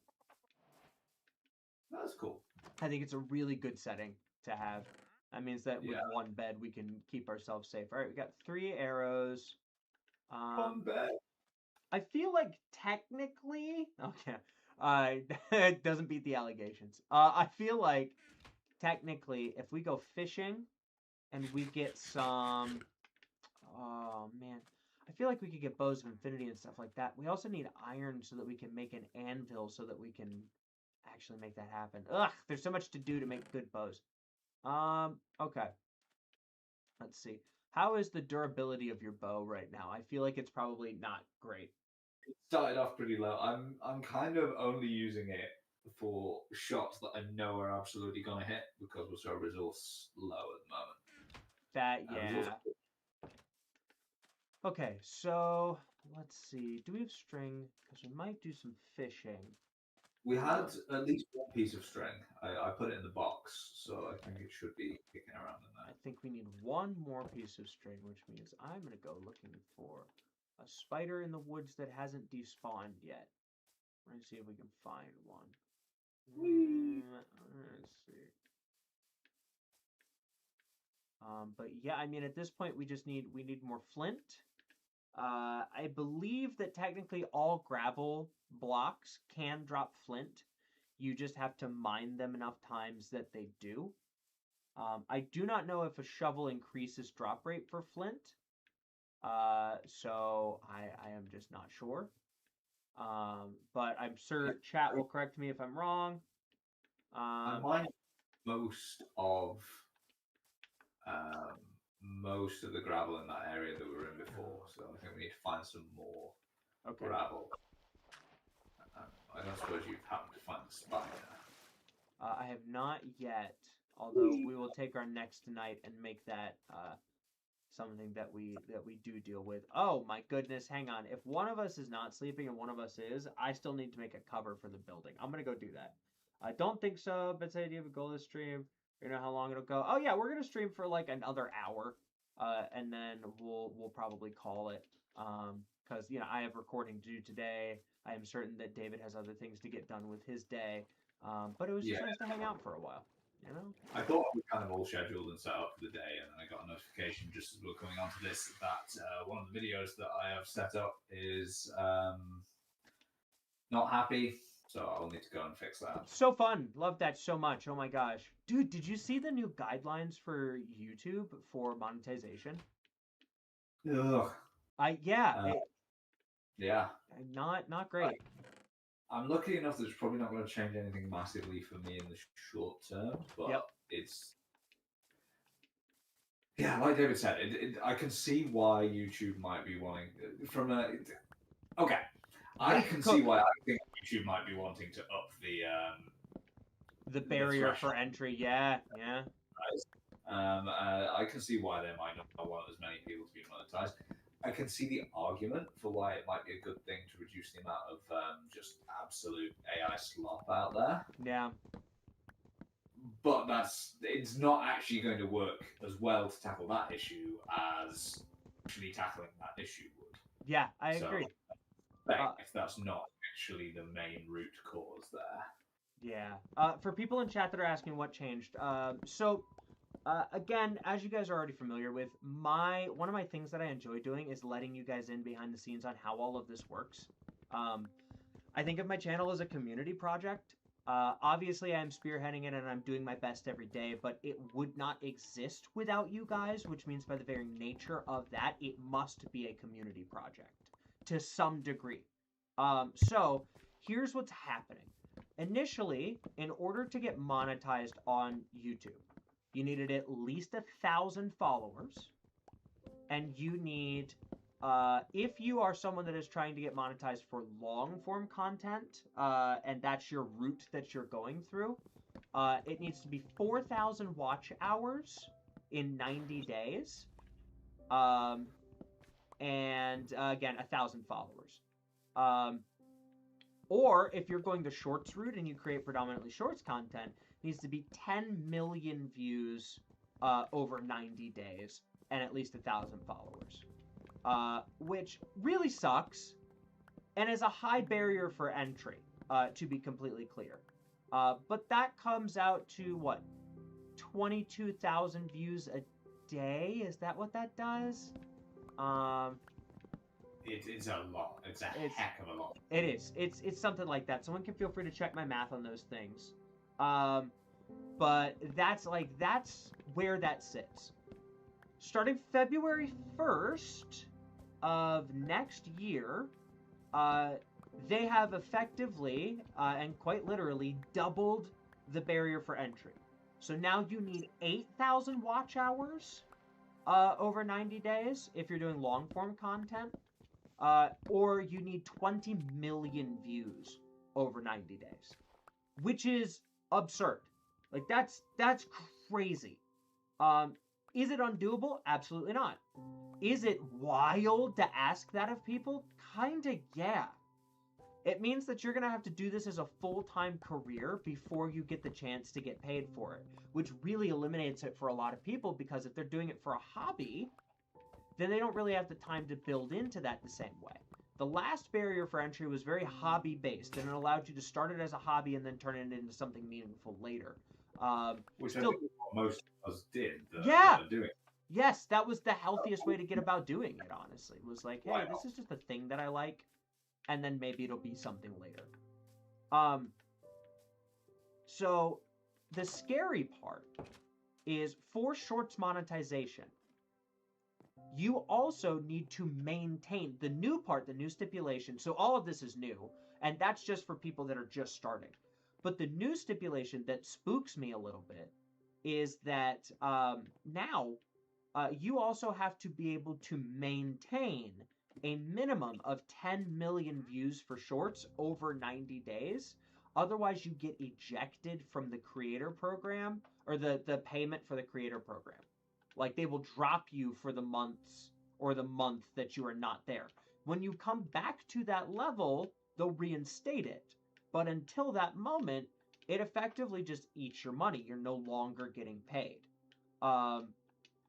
That's cool. I think it's a really good setting to have. That means that with one bed, we can keep ourselves safe. All right, we got 3 arrows. One bed. I feel like technically... Okay. It doesn't beat the allegations. I feel like technically, if we go fishing and we get some... Oh, man. I feel like we could get bows of infinity and stuff like that. We also need iron so that we can make an anvil so that we can actually make that happen. Ugh, there's so much to do to make good bows. Okay. Let's see. How is the durability of your bow right now? I feel like it's probably not great. It started off pretty low. I'm kind of only using it for shots that I know are absolutely gonna hit because we're so resource low at the moment. Okay, so let's see. Do we have string? Because we might do some fishing. We had at least one piece of string. I put it in the box, so I think it should be kicking around in there. I think we need one more piece of string, which means I'm going to go looking for a spider in the woods that hasn't despawned yet. We're going to see if we can find one. Let's see. But yeah, I mean, at this point, we need more flint. I believe that technically all gravel blocks can drop flint. You just have to mine them enough times that they do. I do not know if a shovel increases drop rate for flint. So I am just not sure. But I'm sure chat will correct me if I'm wrong. I mined um, most of the gravel in that area that we were in before, so I think we need to find some more gravel. I don't suppose you've happened to find the spider. I have not yet, although we will take our next night and make that something that we do deal with. Oh my goodness, hang on. If one of us is not sleeping and one of us is, I still need to make a cover for the building. I'm gonna go do that. I don't think so, but say, do you have a goal to stream? You know how long it'll go? Oh yeah, we're gonna stream for like another hour, and then we'll probably call it. Because you know I have recording to do today. I am certain that David has other things to get done with his day. But it was just nice to hang out for a while. You know? I thought we kind of all scheduled and set up for the day, and then I got a notification just as we were coming onto this that one of the videos that I have set up is not happy, so I'll need to go and fix that. So fun. Love that so much. Oh my gosh. Dude, did you see the new guidelines for YouTube for monetization? Ugh. Yeah. Not great. I'm lucky enough that it's probably not going to change anything massively for me in the short term, but it's... Yeah, like David said, I can see why YouTube might be wanting... Okay. I can see why I think YouTube might be wanting to up the barrier for entry. Yeah. I can see why they might not want as many people to be monetized. I can see the argument for why it might be a good thing to reduce the amount of just absolute AI slop out there. Yeah. But it's not actually going to work as well to tackle that issue as actually tackling that issue would. Yeah, I agree. If that's not actually the main root cause there. Yeah. For people in chat that are asking what changed, again, as you guys are already familiar with, one of my things that I enjoy doing is letting you guys in behind the scenes on how all of this works. I think of my channel as a community project. Obviously, I'm spearheading it and I'm doing my best every day, but it would not exist without you guys, which means by the very nature of that, it must be a community project to some degree. So here's what's happening. Initially, in order to get monetized on YouTube, you needed at least 1,000 followers, and you need, if you are someone that is trying to get monetized for long-form content, and that's your route that you're going through, it needs to be 4,000 watch hours in 90 days, and again, 1,000 followers. Or if you're going the shorts route and you create predominantly shorts content, it needs to be 10 million views over 90 days and at least 1,000 followers, which really sucks and is a high barrier for entry, to be completely clear. But that comes out to, what, 22,000 views a day? Is that what that does? It's a lot. It's a heck of a lot. It is. It's something like that. Someone can feel free to check my math on those things. But that's where that sits. Starting February 1st of next year, they have effectively and quite literally doubled the barrier for entry. So now you need 8,000 watch hours over 90 days if you're doing long form content. Or you need 20 million views over 90 days, which is absurd. Like that's crazy. Is it undoable? Absolutely not. Is it wild to ask that of people? Kinda, yeah. It means that you're gonna have to do this as a full-time career before you get the chance to get paid for it, which really eliminates it for a lot of people, because if they're doing it for a hobby, then they don't really have the time to build into that the same way. The last barrier for entry was very hobby based, and it allowed you to start it as a hobby and then turn it into something meaningful later. Which I Still, think is what most of us did yeah, that are doing. yes, that was the healthiest way to get about doing it. Honestly, was like, hey, Why this not? is just a thing that I like, and then maybe it'll be something later. Um, so the scary part is for shorts monetization. You also need to maintain the new part, the new stipulation. So all of this is new, and that's just for people that are just starting. But the new stipulation that spooks me a little bit is that now you also have to be able to maintain a minimum of 10 million views for shorts over 90 days. Otherwise, you get ejected from the creator program or the payment for the creator program. Like they will drop you for the months or the month that you are not there. When you come back to that level, they'll reinstate it. But until that moment, it effectively just eats your money. You're no longer getting paid. Um,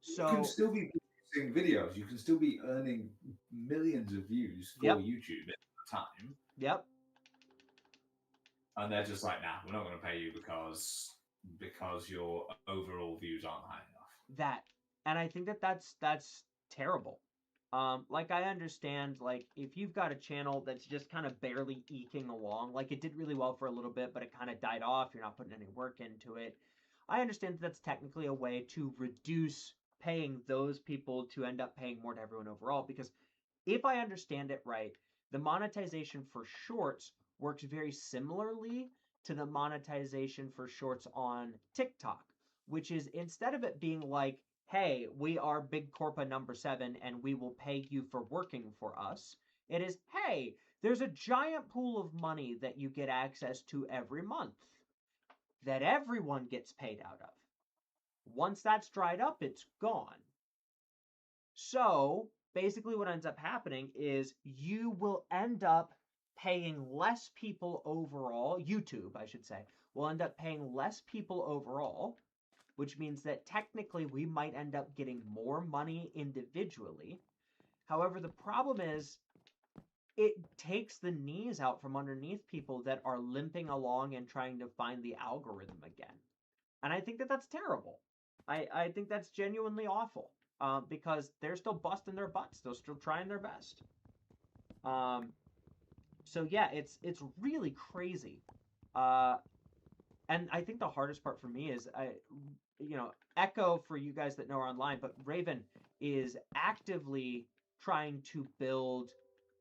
You can so, still be producing videos. You can still be earning millions of views for yep, YouTube at the time, yep, and they're just like, "Nah, we're not going to pay you because your overall views aren't high enough." that. And I think that that's terrible. Like I understand, like if you've got a channel that's just kind of barely eking along, like it did really well for a little bit, but it kind of died off. You're not putting any work into it. I understand that that's technically a way to reduce paying those people to end up paying more to everyone overall. Because if I understand it right, the monetization for shorts works very similarly to the monetization for shorts on TikTok, which is instead of it being like, hey, we are Big Corpa number 7 and we will pay you for working for us, it is, hey, there's a giant pool of money that you get access to every month that everyone gets paid out of. Once that's dried up, it's gone. So basically, what ends up happening is you will end up paying less people overall. YouTube, I should say, will end up paying less people overall, which means that technically we might end up getting more money individually. However, the problem is it takes the knees out from underneath people that are limping along and trying to find the algorithm again. And I think that that's terrible. I think that's genuinely awful because they're still busting their butts. They're still trying their best. Um, so yeah, it's really crazy. Uh, and I think the hardest part for me is Echo for you guys that know are online, but Raven is actively trying to build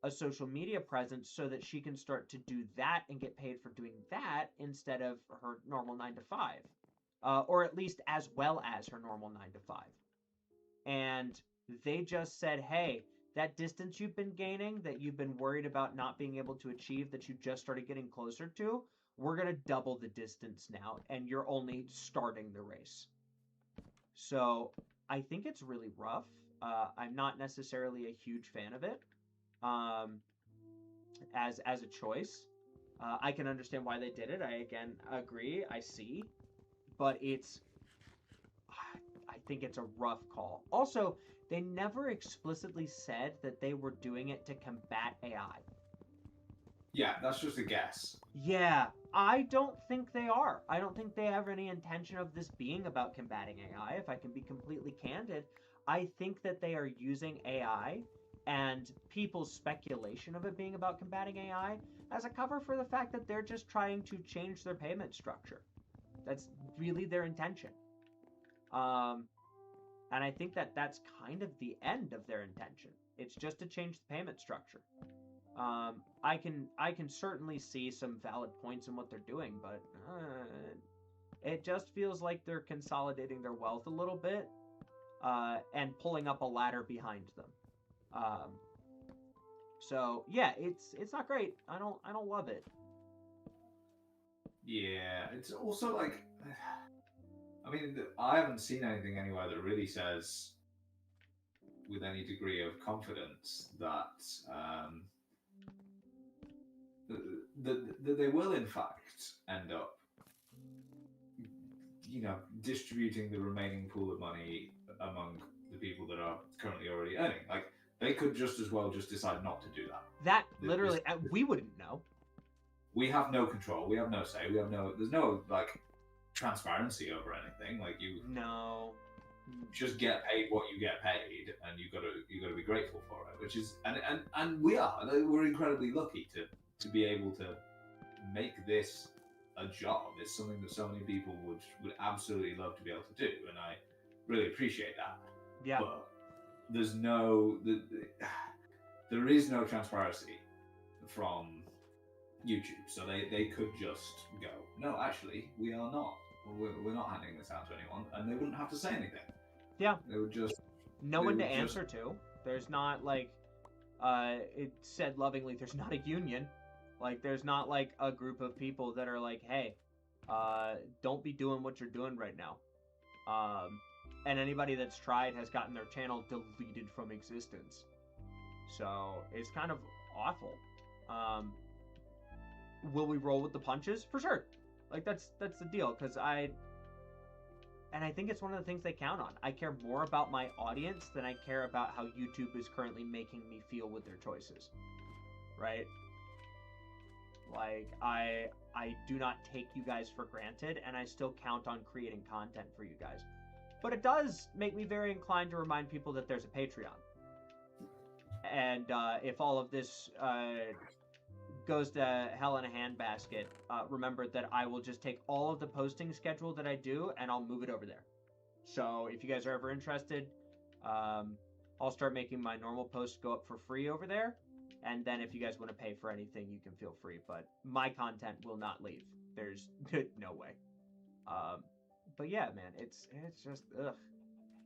a social media presence so that she can start to do that and get paid for doing that instead of her normal 9 to 5, or at least as well as her normal 9 to 5. And they just said, hey, that distance you've been gaining, that you've been worried about not being able to achieve, that you just started getting closer to, we're going to double the distance now, and you're only starting the race. So I think it's really rough. I'm not necessarily a huge fan of it as a choice. I can understand why they did it. I again agree. I see, but I think it's a rough call. Also, they never explicitly said that they were doing it to combat AI. Yeah, that's just a guess. Yeah, I don't think they are. I don't think they have any intention of this being about combating AI, if I can be completely candid. I think that they are using AI and people's speculation of it being about combating AI as a cover for the fact that they're just trying to change their payment structure. That's really their intention. Um, and I think that that's kind of the end of their intention. It's just to change the payment structure. I can certainly see some valid points in what they're doing, but it just feels like they're consolidating their wealth a little bit and pulling up a ladder behind them. So yeah, it's not great. I don't love it. Yeah, it's also like, I mean, I haven't seen anything anywhere that really says with any degree of confidence that that they will in fact end up, distributing the remaining pool of money among the people that are currently already earning. Like They could just as well just decide not to do that. That literally, we wouldn't know. We have no control. We have no say. There's no like transparency over anything. Like you just get paid what you get paid, and you gotta be grateful for it. Which is and we're incredibly lucky to be able to make this a job. It's something that so many people would absolutely love to be able to do, and I really appreciate that. Yeah. But there's no there is no transparency from YouTube, so they could just go, no, actually, we are not. We're not handing this out to anyone, and they wouldn't have to say anything. Yeah. They would just no one to answer to. There's not like it said lovingly. There's not a union. Like there's not like a group of people that are like, hey, don't be doing what you're doing right now. And anybody that's tried has gotten their channel deleted from existence. So it's kind of awful. Will we roll with the punches? For sure. Like that's the deal, because I think it's one of the things they count on. I care more about my audience than I care about how YouTube is currently making me feel with their choices. Right? Like I do not take you guys for granted, and I still count on creating content for you guys. But it does make me very inclined to remind people that there's a Patreon. And if all of this goes to hell in a handbasket, remember that I will just take all of the posting schedule that I do and I'll move it over there. So if you guys are ever interested, I'll start making my normal posts go up for free over there. And then if you guys want to pay for anything, you can feel free. But my content will not leave. There's no way. But yeah, man, it's just, ugh.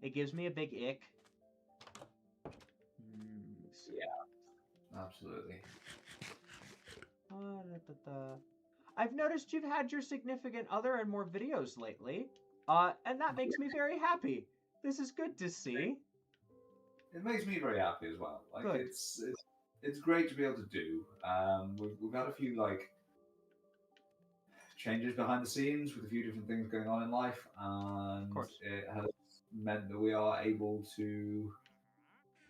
It gives me a big ick. Yeah, absolutely. I've noticed you've had your significant other in more videos lately, and that makes me very happy. This is good to see. It makes me very happy as well. Like good. It's great to be able to do. We've had a few like changes behind the scenes with a few different things going on in life, and it has meant that we are able to.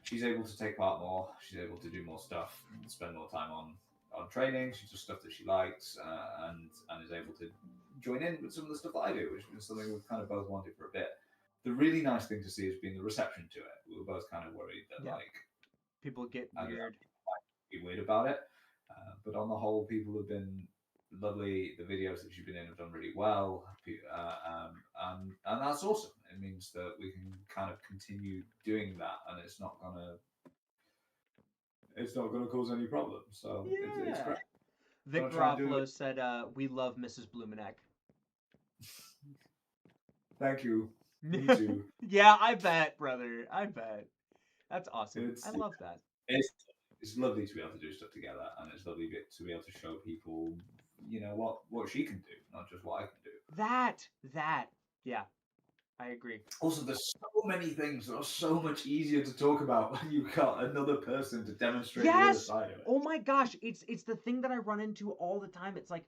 She's able to take part more. She's able to do more stuff, spend more time on training. She does stuff that she likes, and is able to join in with some of the stuff that I do, which is something we've kind of both wanted for a bit. The really nice thing to see has been the reception to it. We were both kind of worried that like people get weird. Be weird about it, but on the whole, people have been lovely. The videos that she's been in have done really well, and that's awesome. It means that we can kind of continue doing that, and it's not gonna cause any problems. So it's great. Vic Garofalo said, "We love Mrs. Blumineck." Thank you. Me too. Yeah, I bet, brother. I bet. That's awesome. I love that. It's lovely to be able to do stuff together, and it's lovely to be able to show people, you know, what she can do, not just what I can do. Yeah, I agree. Also, there's so many things that are so much easier to talk about when you've got another person to demonstrate the other side of it. Oh my gosh, it's the thing that I run into all the time. It's like,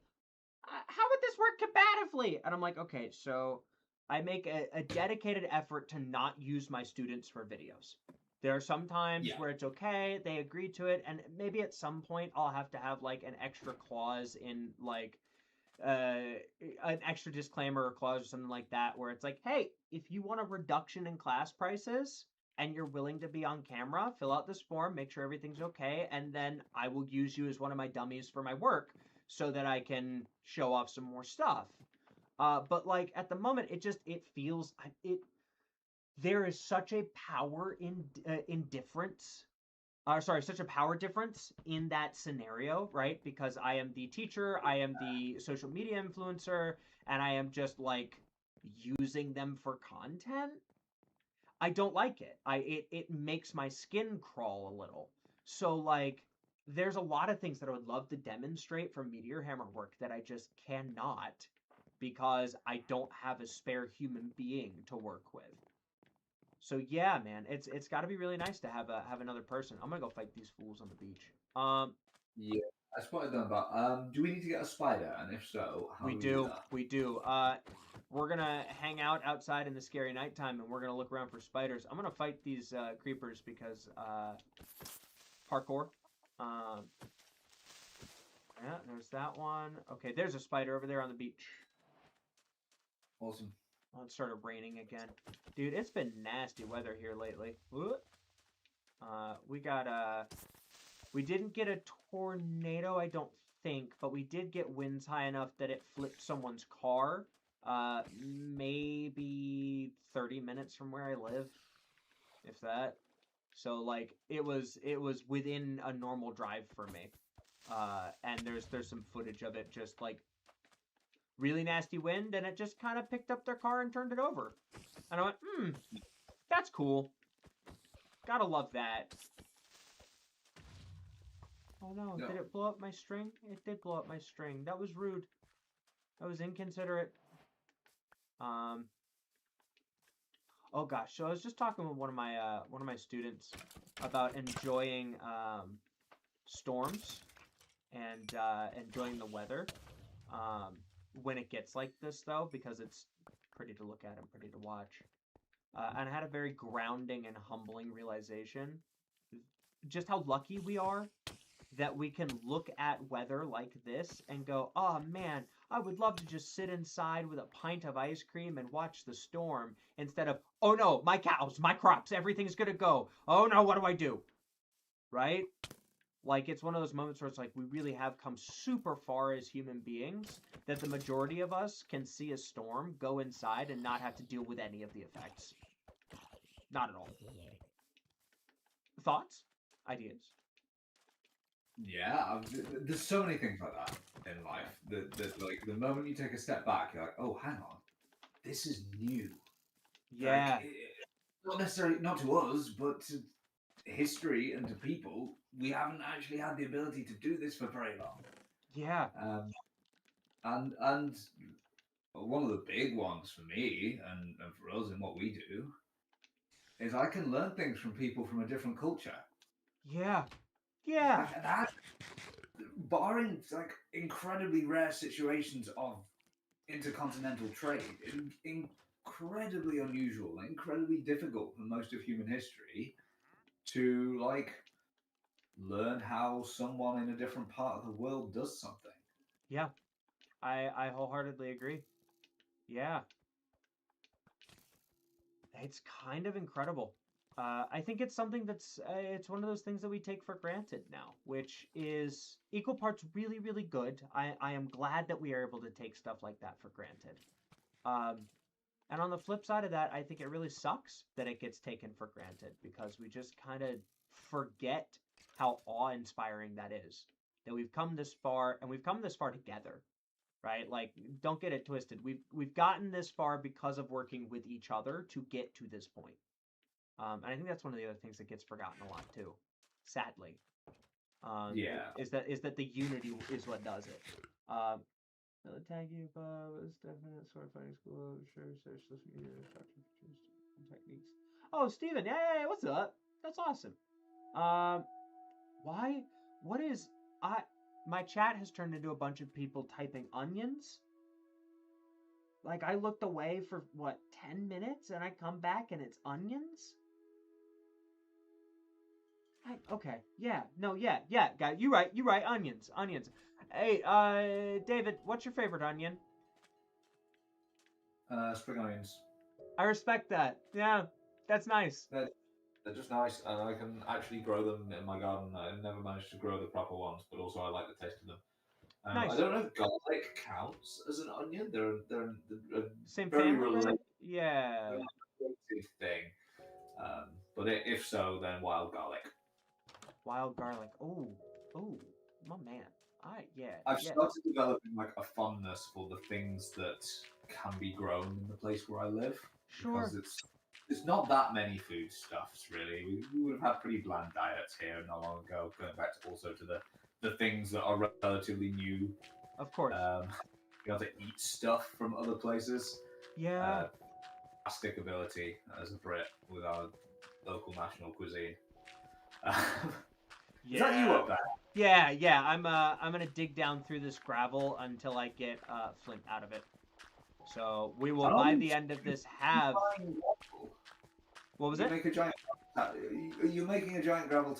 how would this work combatively? And I'm like, okay, so I make a dedicated effort to not use my students for videos. There are some times where it's okay, they agree to it, and maybe at some point I'll have to have like an extra clause in like an extra disclaimer or clause or something like that, where it's like, hey, if you want a reduction in class prices and you're willing to be on camera, fill out this form, make sure everything's okay, and then I will use you as one of my dummies for my work so that I can show off some more stuff. But like at the moment, it feels there is such a power such a power difference in that scenario, right? Because I am the teacher, I am the social media influencer, and I am just like using them for content. I don't like it. It makes my skin crawl a little. So like there's a lot of things that I would love to demonstrate from Meteor Hammer work that I just cannot, because I don't have a spare human being to work with. So yeah, man, it's got to be really nice to have another person. I'm gonna go fight these fools on the beach. Yeah, I spotted them, but do we need to get a spider? And if so, how We do we do do. that? We do. We're gonna hang out outside in the scary nighttime, and we're gonna look around for spiders. I'm gonna fight these creepers because parkour. Um, yeah, there's that one. Okay, there's a spider over there on the beach. Awesome. Oh, it started raining again, dude. It's been nasty weather here lately. Whoop. We got we didn't get a tornado, I don't think, but we did get winds high enough that it flipped someone's car. Maybe 30 minutes from where I live, if that. So like it was within a normal drive for me. And there's some footage of it just like really nasty wind, and it just kind of picked up their car and turned it over. And I went, that's cool. Gotta love that. Oh no, No. did it blow up my string? It did blow up my string. That was rude. That was inconsiderate. Oh gosh, so I was just talking with one of my students about enjoying storms and enjoying the weather. When it gets like this though, because it's pretty to look at and pretty to watch. And I had a very grounding and humbling realization just how lucky we are that we can look at weather like this and go, oh man, I would love to just sit inside with a pint of ice cream and watch the storm instead of, oh no, my cows, my crops, everything's gonna go. Oh no, what do I do? Right? Like, it's one of those moments where it's like we really have come super far as human beings that the majority of us can see a storm, go inside, and not have to deal with any of the effects. Not at all. Thoughts? Ideas? Yeah, there's so many things like that in life. That like the moment you take a step back, you're like, oh, hang on, this is new. Yeah. Like, not necessarily not to us, but to history and to people. We haven't actually had the ability to do this for very long. Yeah. And one of the big ones for me and for us in what we do is I can learn things from people from a different culture. Yeah. Yeah. That, barring like incredibly rare situations of intercontinental trade, incredibly unusual, incredibly difficult for most of human history to like learn how someone in a different part of the world does something. Yeah. I wholeheartedly agree. Yeah. It's kind of incredible. I think it's something that's it's one of those things that we take for granted now, which is equal parts really, really good. I am glad that we are able to take stuff like that for granted. And on the flip side of that, I think it really sucks that it gets taken for granted because we just kind of forget how awe-inspiring that is. That we've come this far, and we've come this far together, right? Like, don't get it twisted. We've gotten this far because of working with each other to get to this point. And I think that's one of the other things that gets forgotten a lot too, sadly. Yeah. Is that the unity is what does it. Tag you was definite sword fighting school. Sure, search social media instruction techniques. Oh, Steven, hey, what's up? That's awesome. Why? What is my chat has turned into a bunch of people typing onions. Like, I looked away for, what, 10 minutes, and I come back and it's onions? Okay, yeah, no, yeah, guy, you right, onions. Hey, David, what's your favorite onion? Spring onions. I respect that. Yeah, that's nice. They're just nice, and I can actually grow them in my garden. I never managed to grow the proper ones, but also I like the taste of them. Nice. I don't know if garlic counts as an onion. They're a Same very family, related yeah. thing. But if so, then wild garlic. Wild garlic. Oh, my man. I've started developing like a fondness for the things that can be grown in the place where I live. Sure. Because it's not that many foodstuffs really. We would have had pretty bland diets here not long ago. Going back also to the things that are relatively new. Of course. Be able to eat stuff from other places. Yeah. Fantastic ability as a Brit with our local national cuisine. Yeah. Is that you up there? Yeah, yeah. I'm gonna dig down through this gravel until I get flint out of it. So we will by Um, the end of this have. What was you it? make a giant. You're making a giant gravel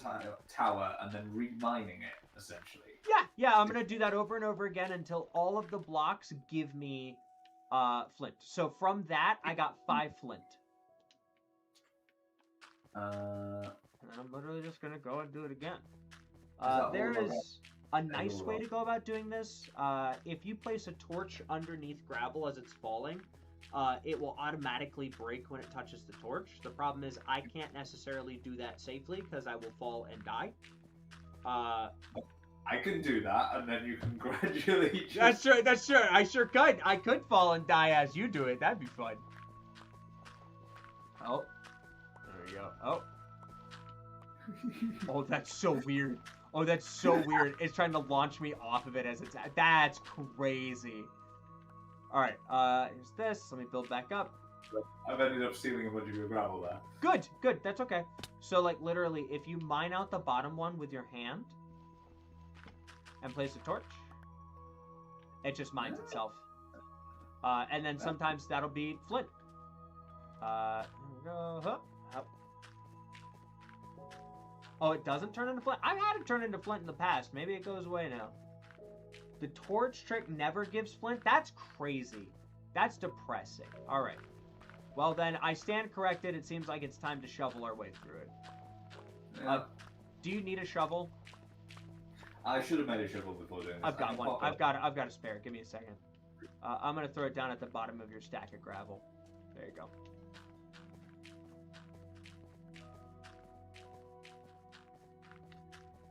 tower and then remining it essentially. Yeah, yeah. I'm gonna do that over and over again until all of the blocks give me flint. So from that, I got 5 flint. And I'm literally just gonna go and do it again. There is a nice way to go about doing this. If you place a torch underneath gravel as it's falling, it will automatically break when it touches the torch. The problem is I can't necessarily do that safely because I will fall and die. I can do that, and then you can gradually. Just... That's true. That's true. I sure could. I could fall and die as you do it. That'd be fun. Oh, there we go. Oh. Oh, that's so weird. Oh, that's so weird. It's trying to launch me off of it as it's... That's crazy. Alright, here's this. Let me build back up. I've ended up stealing a bunch of your gravel there. Good, good. That's okay. So, like, literally, if you mine out the bottom one with your hand and place a torch, it just mines itself. And then sometimes that'll be flint. Here we go. Hup, hup. Oh, it doesn't turn into flint? I've had it turn into flint in the past. Maybe it goes away now. The torch trick never gives flint? That's crazy. That's depressing. All right. Well, then, I stand corrected. It seems like it's time to shovel our way through it. Yeah. Do you need a shovel? I should have made a shovel before doing this. I've got one. I've got a spare. Give me a second. I'm going to throw it down at the bottom of your stack of gravel. There you go.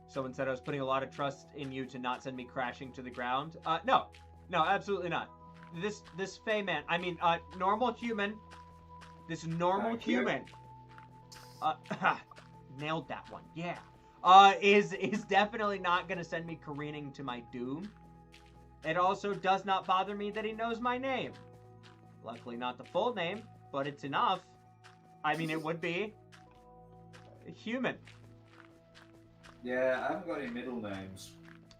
Someone said I was putting a lot of trust in you to not send me crashing to the ground. No, absolutely not. This Fey man, I mean, normal human. This normal human. Nailed that one. Yeah. Is definitely not gonna send me careening to my doom. It also does not bother me that he knows my name. Luckily, not the full name, but it's enough. I mean, it would be human. Yeah, I haven't got any middle names.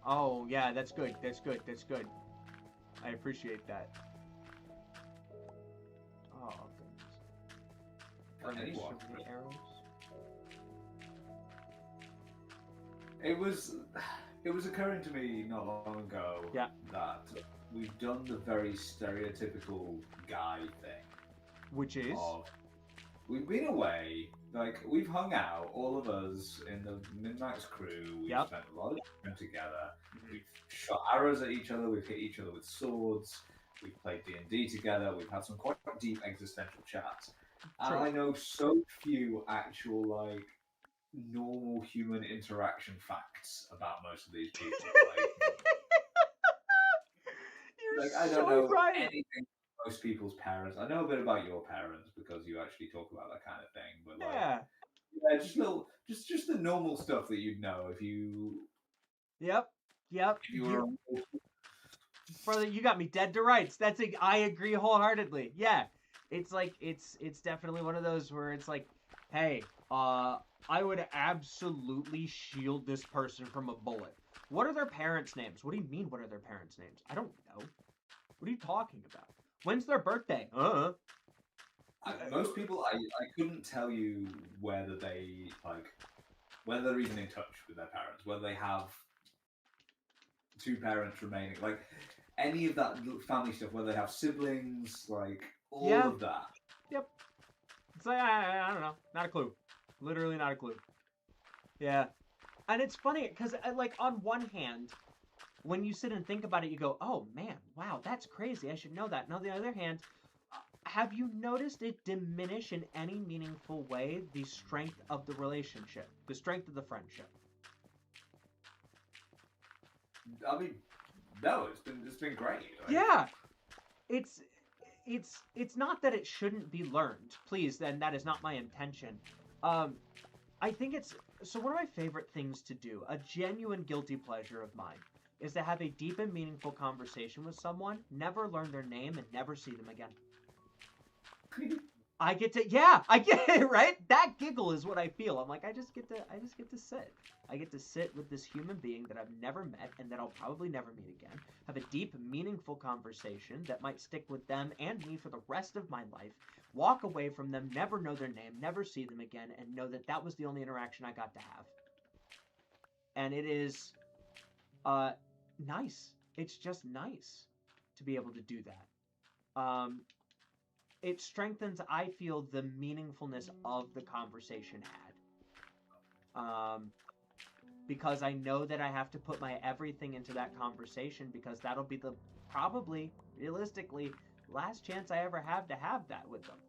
Oh, yeah, that's good. That's good. That's good. I appreciate that. Oh, goodness. The arrows. It was occurring to me not long ago that we've done the very stereotypical guy thing. Which is? We've been away, like, we've hung out, all of us in the Midnight's crew, we've spent a lot of time together, we've shot arrows at each other, we've hit each other with swords, we've played D&D together, we've had some quite deep existential chats. And I know so few actual, like, normal human interaction facts about most of these people. Like, I don't know anything about most people's parents. I know a bit about your parents because you actually talk about that kind of thing. But like, just the normal stuff that you'd know if you. Yep. If you were. Brother, you got me dead to rights. I agree wholeheartedly. Yeah, it's like it's definitely one of those where it's like, hey, I would absolutely shield this person from a bullet. What are their parents' names? What do you mean, what are their parents' names? I don't know. What are you talking about? When's their birthday? Most people, I couldn't tell you whether they're even in touch with their parents, whether they have two parents remaining, like any of that family stuff, whether they have siblings, like all of that. Yep. It's like, I don't know. Not a clue. Literally not a clue. Yeah. And it's funny, because, like, on one hand, when you sit and think about it, you go, oh, man, wow, that's crazy. I should know that. And on the other hand, have you noticed it diminish in any meaningful way the strength of the relationship, the strength of the friendship? I mean, no, it's been great. Like, yeah. It's not that it shouldn't be learned, please, and that is not my intention. I think so one of my favorite things to do, a genuine guilty pleasure of mine, is to have a deep and meaningful conversation with someone, never learn their name, and never see them again. I get to, yeah, I get it, right? That giggle is what I feel. I'm like, I just get to sit. I get to sit with this human being that I've never met and that I'll probably never meet again. Have a deep, meaningful conversation that might stick with them and me for the rest of my life. Walk away from them, never know their name, never see them again, and know that that was the only interaction I got to have. And it is, nice. It's just nice to be able to do that. It strengthens, I feel, the meaningfulness of the conversation had. Because I know that I have to put my everything into that conversation because that'll be the, probably, realistically, last chance I ever have to have that with them.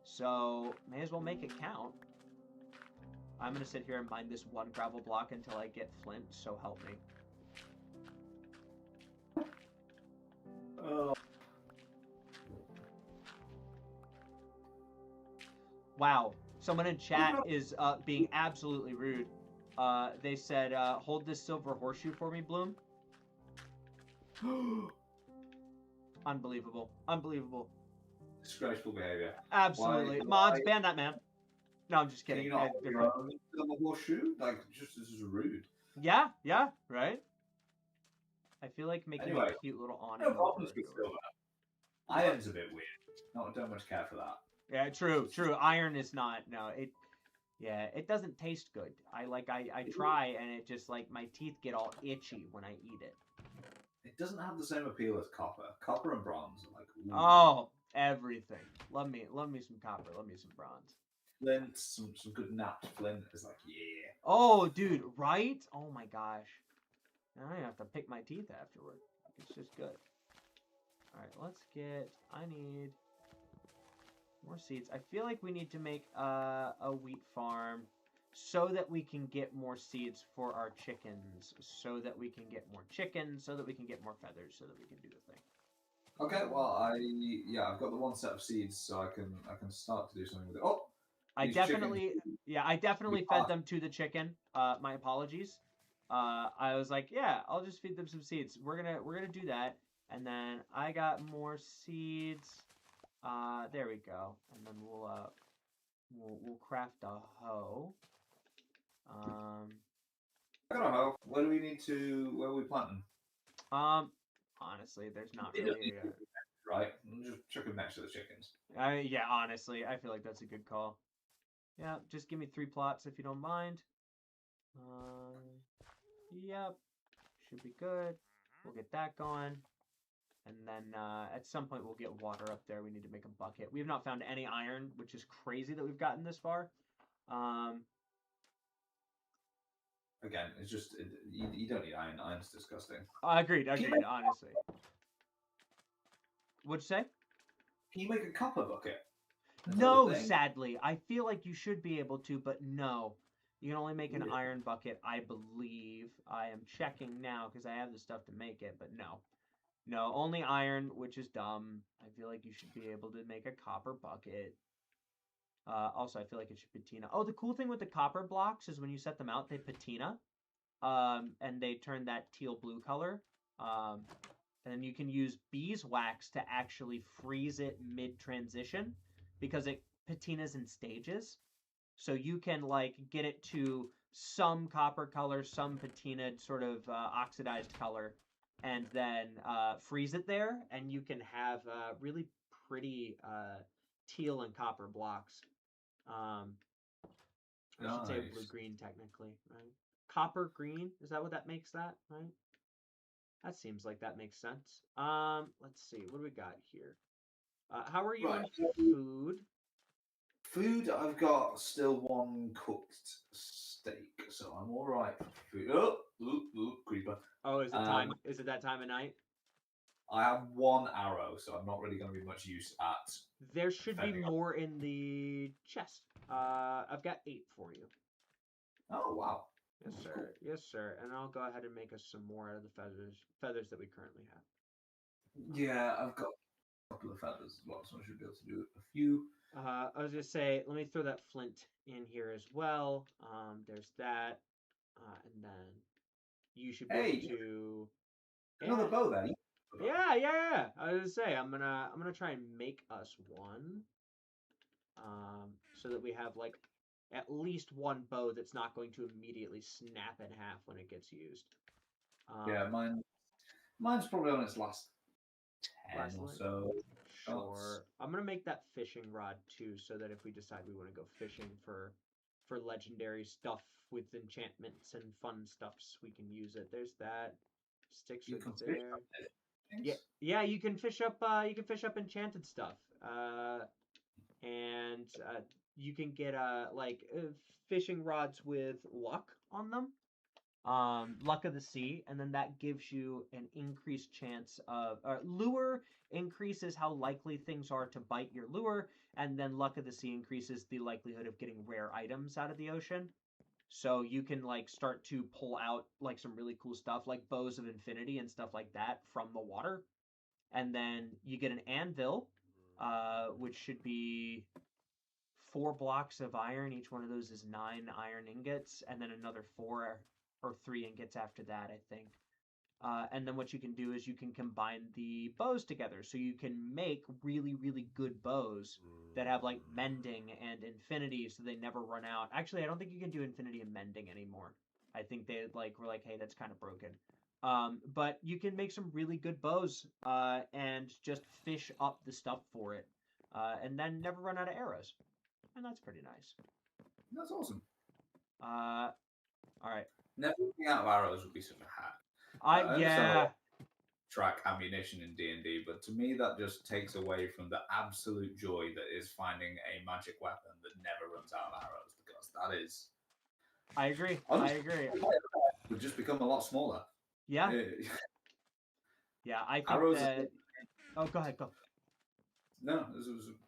So, may as well make it count. I'm going to sit here and mine this one gravel block until I get flint, so help me. Wow. Someone in chat is being absolutely rude. They said, hold this silver horseshoe for me, Bloom. Unbelievable. Unbelievable. Disgraceful behavior. Absolutely. Mods, ban that man. No, I'm just Can kidding. you not the horseshoe? Like, just this is rude. Yeah, right? I feel like making a cute little awning. No problems with silver. Iron's a bit weird. Don't much care for that. Yeah, true. Iron is not, no, it doesn't taste good. I try and it just, like, my teeth get all itchy when I eat it. It doesn't have the same appeal as copper. Copper and bronze are like, ooh. Oh, everything. Love me some copper, love me some bronze. Flint, some good napped flint is like, yeah. Oh, dude, right? Oh my gosh. Now I have to pick my teeth afterward. It's just good. Alright, let's get, I need more seeds. I feel like we need to make a wheat farm so that we can get more seeds for our chickens, so that we can get more chickens, so that we can get more feathers, so that we can do the thing. Okay, well, I've got the one set of seeds, so I can start to do something with it. Oh, I definitely fed them to the chicken. My apologies. I was like, yeah, I'll just feed them some seeds. We're gonna do that, and then I got more seeds. There we go, and then we'll craft a hoe. I got a hoe. Where are we planting? Honestly, there's not really right. Just chuck them next to the chickens. Yeah, honestly, I feel like that's a good call. Yeah, just give me 3 plots if you don't mind. Yep, should be good. We'll get that going. And then at some point we'll get water up there. We need to make a bucket. We have not found any iron, which is crazy that we've gotten this far. Again, it's just, you don't need iron. Iron's disgusting. Agreed, honestly. What'd you say? Can you make a copper bucket? No, sadly. I feel like you should be able to, but no. You can only make an iron bucket, I believe. I am checking now because I have the stuff to make it, but no. No, only iron, which is dumb. I feel like you should be able to make a copper bucket. Also, I feel like it should patina. Oh, the cool thing with the copper blocks is when you set them out, they patina. And they turn that teal blue color. And then you can use beeswax to actually freeze it mid-transition because it patinas in stages. So you can, like, get it to some copper color, some patinaed sort of oxidized color, and then freeze it there, and you can have really pretty teal and copper blocks. I should say blue-green, technically, right? Copper-green, is that what that makes that, right? That seems like that makes sense. Let's see, what do we got here? How are you in food? Food, I've got still 1 cooked steak, so I'm all right for food. Oh, creeper. Oh, is it time? Is it that time of night? I have 1 arrow, so I'm not really going to be much use at. There should be more in the chest. I've got 8 for you. Oh wow. Yes, sir. Cool. Yes, sir. And I'll go ahead and make us some more out of the feathers that we currently have. Yeah, I've got a couple of feathers as well, so I should be able to do a few. I was gonna say, let me throw that flint in here as well. There's that, and then you should be able to. Another bow then. Yeah. I was gonna say, I'm gonna try and make us one. so that we have like at least one bow that's not going to immediately snap in half when it gets used. Yeah, mine's probably on its last 10 Last or line. so. Sure. I'm gonna make that fishing rod too, so that if we decide we want to go fishing for legendary stuff with enchantments and fun stuffs, we can use it. There's that. Sticks You are can fish there. up Yeah, things. yeah. You can fish up enchanted stuff. And you can get fishing rods with luck on them, luck of the sea, and then that gives you an increased chance of lure increases how likely things are to bite your lure, and then luck of the sea increases the likelihood of getting rare items out of the ocean. So you can like start to pull out like some really cool stuff like bows of infinity and stuff like that from the water. And then you get an anvil, which should be 4 blocks of iron. Each one of those is 9 iron ingots, and then another 4 or 3 ingots after that, I think. And then what you can do is you can combine the bows together, so you can make really, really good bows that have like mending and infinity, so they never run out. Actually, I don't think you can do infinity and mending anymore. I think they like were like, hey, that's kind of broken. But you can make some really good bows and just fish up the stuff for it, and then never run out of arrows, and that's pretty nice. That's awesome. All right. Never running out of arrows would be such a hack. I I understand yeah. track ammunition in D&D, but to me that just takes away from the absolute joy that is finding a magic weapon that never runs out of arrows, because that is I agree. I honestly agree. would just become a lot smaller. Yeah. Yeah. I think Arrows that. Oh, go ahead. Go. no,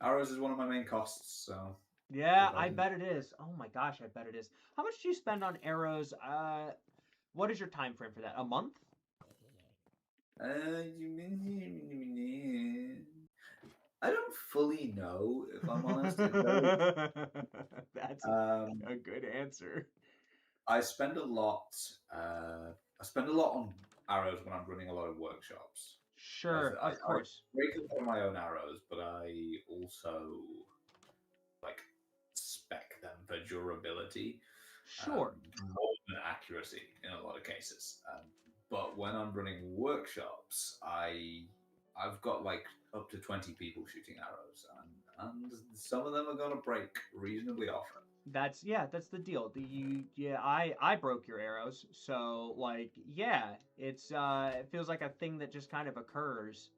arrows is one of my main costs, so Yeah, if I I can bet it is. Oh my gosh, I bet it is. How much do you spend on arrows? What is your time frame for that? A month? I don't fully know, if I'm honest. That's Um, a good answer. I spend a lot. I spend a lot on arrows when I'm running a lot of workshops. As Sure, I of course. break a lot of my own arrows, but I also like spec them for durability, Sure. more than accuracy in a lot of cases. But when I'm running workshops, I've got like up to 20 people shooting arrows, and some of them are going to break reasonably often. That's the deal. I broke your arrows, so like yeah, it feels like a thing that just kind of occurs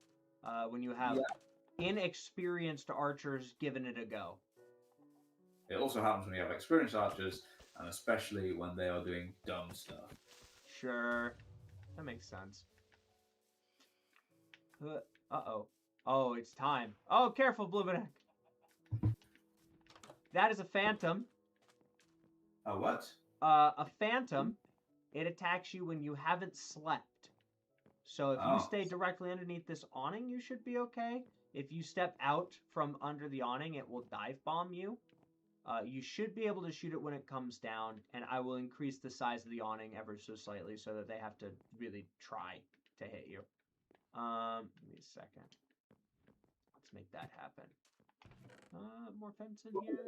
when you have Yeah, inexperienced archers giving it a go. it also happens when you have experienced archers, and especially when they are doing dumb stuff. Sure, that makes sense. Uh-oh. Oh, it's time. Oh, careful, Blumineck. That is a phantom. Oh, what? A phantom. It attacks you when you haven't slept. So if you Oh, stay directly underneath this awning, you should be okay. If you step out from under the awning, it will dive bomb you. You should be able to shoot it when it comes down, and I will increase the size of the awning ever so slightly so that they have to really try to hit you. Give me a second. Let's make that happen. More fence in here.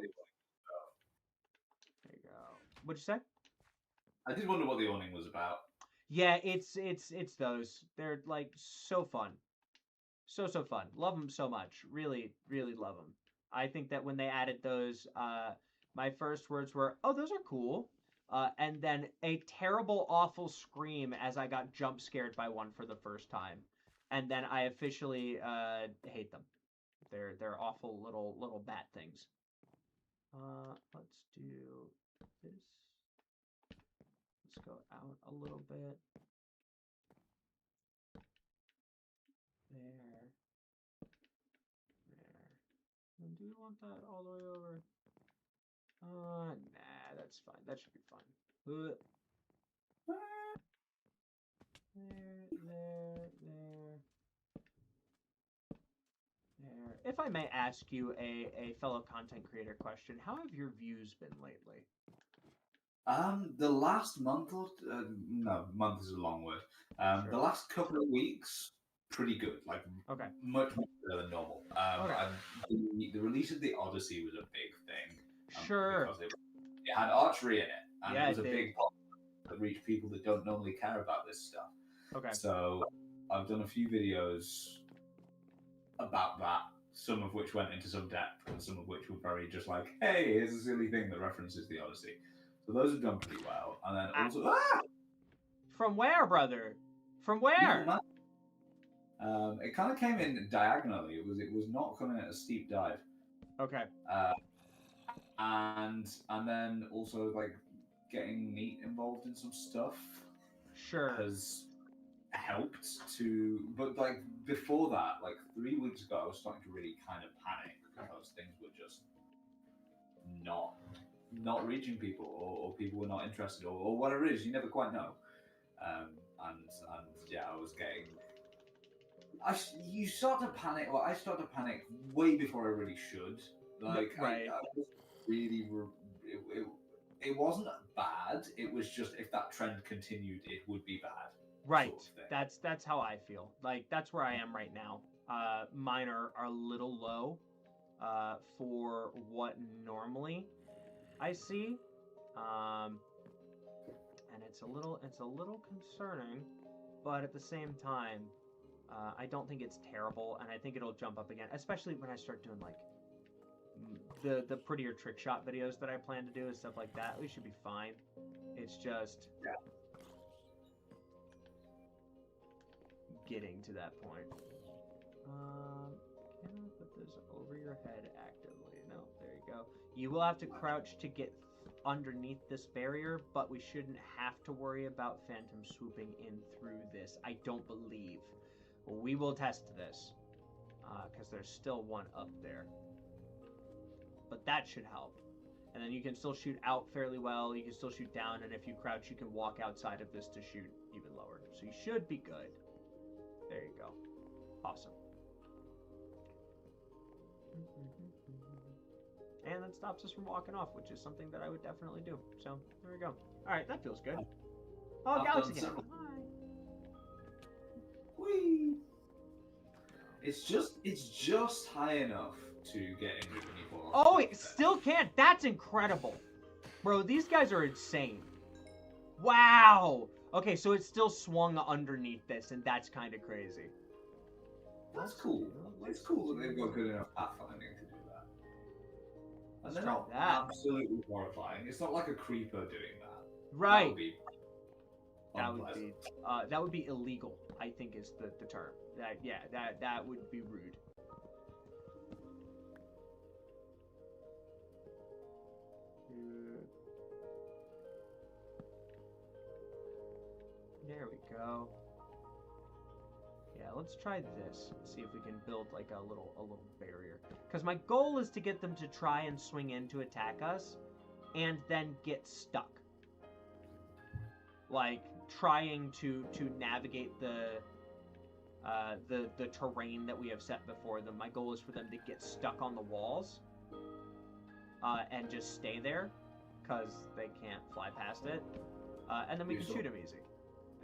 There you go. What'd you say? I did wonder what the awning was about. Yeah, it's those. They're like so fun. So fun. Love them so much. Really, really love them. I think that when they added those, my first words were, "Oh, those are cool," and then a terrible, awful scream as I got jump scared by one for the first time, and then I officially hate them. They're awful little bat things. Let's do this. Let's go out a little bit. There. There. And do you want that all the way over? Nah, that's fine. That should be fine. There, there. If I may ask you a fellow content creator question, how have your views been lately? The last month or no, month is a long word. The Sure. last couple of weeks, pretty good, like Okay. much better than normal. Okay. And the release of the Odyssey was a big thing Sure. because it had archery in it, and Yeah, it was it a did. big pop that reached people that don't normally care about this stuff. Okay. So I've done a few videos about that, some of which went into some depth, and some of which were very just like, hey, here's a silly thing that references the Odyssey. So those have done pretty well. And then also, From where, brother? From where? It kind of came in diagonally. It was not coming at a steep dive. Okay. And then also like getting meat involved in some stuff Sure. has helped to. But like before that, like 3 weeks ago, I was starting to really kind of panic because things were just not reaching people, or people were not interested, or whatever it is. You never quite know. And yeah, I was getting. You start to panic. Well, I start to panic way before I really should. Like, right. I was really. It wasn't bad. It was just if that trend continued, it would be bad. Right. Sort of That's how I feel. Like that's where I am right now. Mine are a little low, for what normally I see, and it's a little concerning, but at the same time, I don't think it's terrible, and I think it'll jump up again, especially when I start doing like the prettier trick shot videos that I plan to do and stuff like that. We should be fine. It's just getting to that point. Can I put this over your head actively? No, there you go. You will have to crouch to get underneath this barrier, but we shouldn't have to worry about phantom swooping in through this. I don't believe. We will test this, because there's still one up there. But that should help. And then you can still shoot out fairly well. You can still shoot down, and if you crouch, you can walk outside of this to shoot even lower. So you should be good. There you go. Awesome. And that stops us from walking off, which is something that I would definitely do. So there we go. All right, that feels good. Oh, Galaxy Gang. Hi. Whee! It's just high enough to get injured when you fall off. Oh, it still can't. That's incredible, bro. These guys are insane. Wow. Okay, so it's still swung underneath this, and that's kind of crazy. That's cool. It's cool that they've got good enough pathfinding to do that. And they're not absolutely horrifying. It's not like a creeper doing that. Right. That that would be illegal, I think is the term. That would be rude. There we go. Yeah, let's try this. See if we can build like a little barrier. Because my goal is to get them to try and swing in to attack us, and then get stuck. Like trying to navigate the terrain that we have set before them. My goal is for them to get stuck on the walls, and just stay there, because they can't fly past it, and then we can shoot them easy.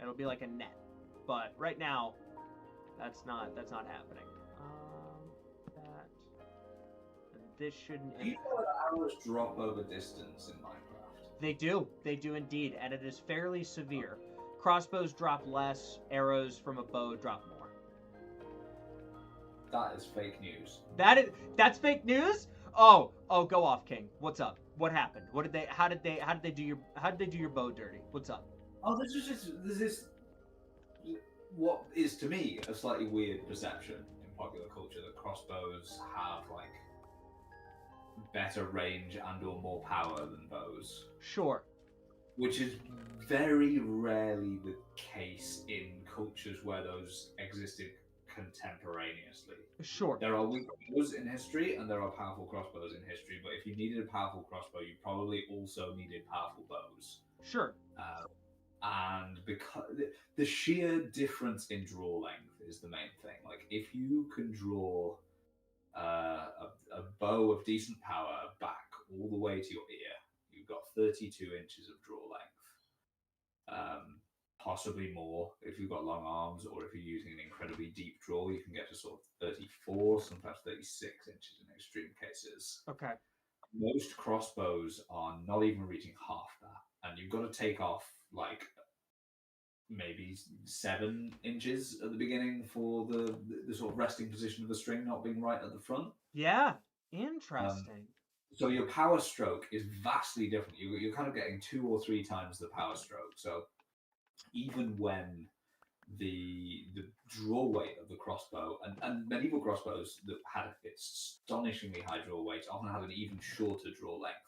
It'll be like a net, but right now, that's not happening. And this shouldn't. Do you know that arrows drop over distance in Minecraft? They do indeed, and it is fairly severe. Crossbows drop less, arrows from a bow drop more. That is fake news. That's fake news? Oh, go off, King. What's up? What happened? How did they do your bow dirty? What's up? Oh, there's this what is to me a slightly weird perception in popular culture that crossbows have like better range and or more power than bows. Sure. Which is very rarely the case in cultures where those existed contemporaneously. Sure. There are weak bows in history and there are powerful crossbows in history, but if you needed a powerful crossbow, you probably also needed powerful bows. Sure. And because the sheer difference in draw length is the main thing. Like, if you can draw a bow of decent power back all the way to your ear, you've got 32 inches of draw length. possibly more if you've got long arms, or if you're using an incredibly deep draw, you can get to sort of 34, sometimes 36 inches in extreme cases. Okay. Most crossbows are not even reaching half that, and you've got to take off like maybe 7 inches at the beginning for the sort of resting position of the string not being right at the front. Yeah. Interesting. So your power stroke is vastly different. You're kind of getting 2 or 3 times the power stroke. So even when the draw weight of the crossbow, and medieval crossbows that had astonishingly high draw weight often had an even shorter draw length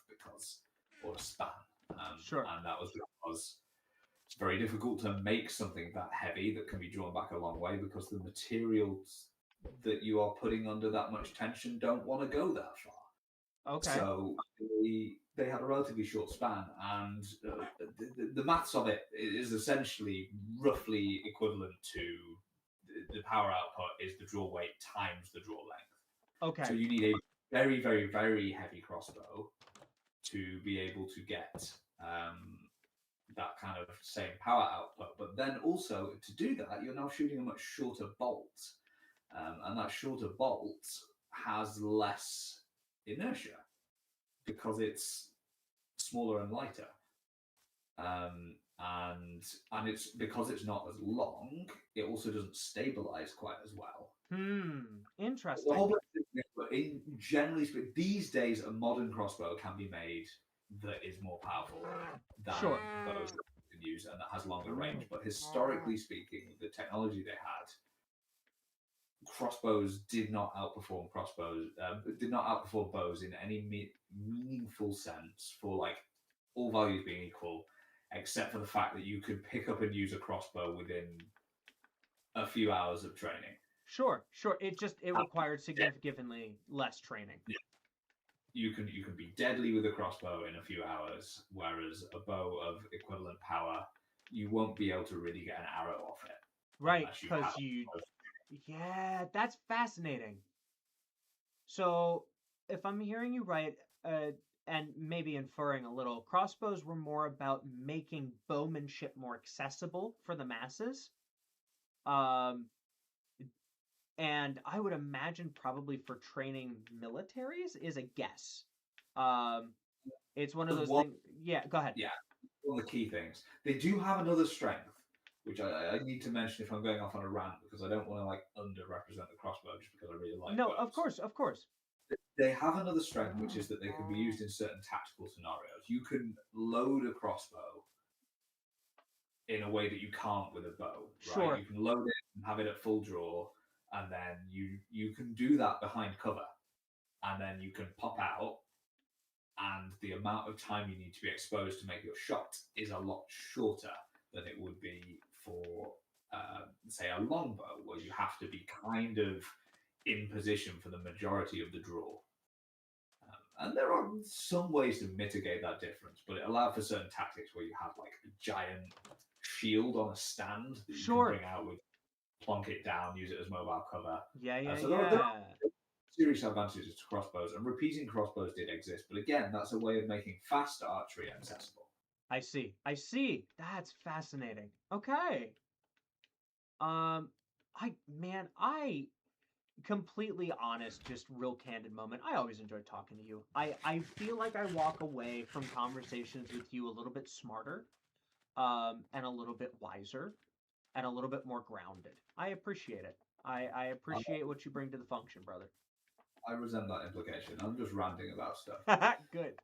or a span. Sure. And that was because it's very difficult to make something that heavy that can be drawn back a long way, because the materials that you are putting under that much tension don't want to go that far. Okay. So they had a relatively short span, and the maths of it is essentially roughly equivalent to the power output is the draw weight times the draw length. Okay. So you need a very, very, very heavy crossbow to be able to get that kind of same power output. But then also to do that, you're now shooting a much shorter bolt, and that shorter bolt has less inertia because it's smaller and lighter, and it's because it's not as long, it also doesn't stabilize quite as well. Interesting. The whole thing, generally speaking, these days a modern crossbow can be made that is more powerful than those that you can use and that has longer range. But historically speaking, the technology they had, crossbows did not outperform bows in any meaningful sense, for like all values being equal, except for the fact that you could pick up and use a crossbow within a few hours of training. Sure. It required significantly less training. Yeah. You can be deadly with a crossbow in a few hours, whereas a bow of equivalent power, you won't be able to really get an arrow off it. Right, because yeah, that's fascinating. So, if I'm hearing you right, and maybe inferring a little, crossbows were more about making bowmanship more accessible for the masses. And I would imagine probably for training militaries is a guess. It's one of those things. Yeah, go ahead. Yeah, one of the key things. They do have another strength, which I need to mention if I'm going off on a rant, because I don't want to like underrepresent the crossbow just because I really like. No, bows. of course. They have another strength, which is that they can be used in certain tactical scenarios. You can load a crossbow in a way that you can't with a bow. Right? Sure. You can load it and have it at full draw, and then you can do that behind cover, and then you can pop out, and the amount of time you need to be exposed to make your shot is a lot shorter than it would be for, say, a longbow, where you have to be kind of in position for the majority of the draw. And there are some ways to mitigate that difference, but it allowed for certain tactics where you have like a giant shield on a stand that you can bring out with, plonk it down, use it as mobile cover. Yeah. There are serious advantages to crossbows, and repeating crossbows did exist, but again, that's a way of making fast archery accessible. I see. That's fascinating. Okay. I completely honest, just real candid moment. I always enjoy talking to you. I feel like I walk away from conversations with you a little bit smarter, and a little bit wiser, and a little bit more grounded. I appreciate it. I appreciate what you bring to the function, brother. I resent that implication. I'm just ranting about stuff. Good.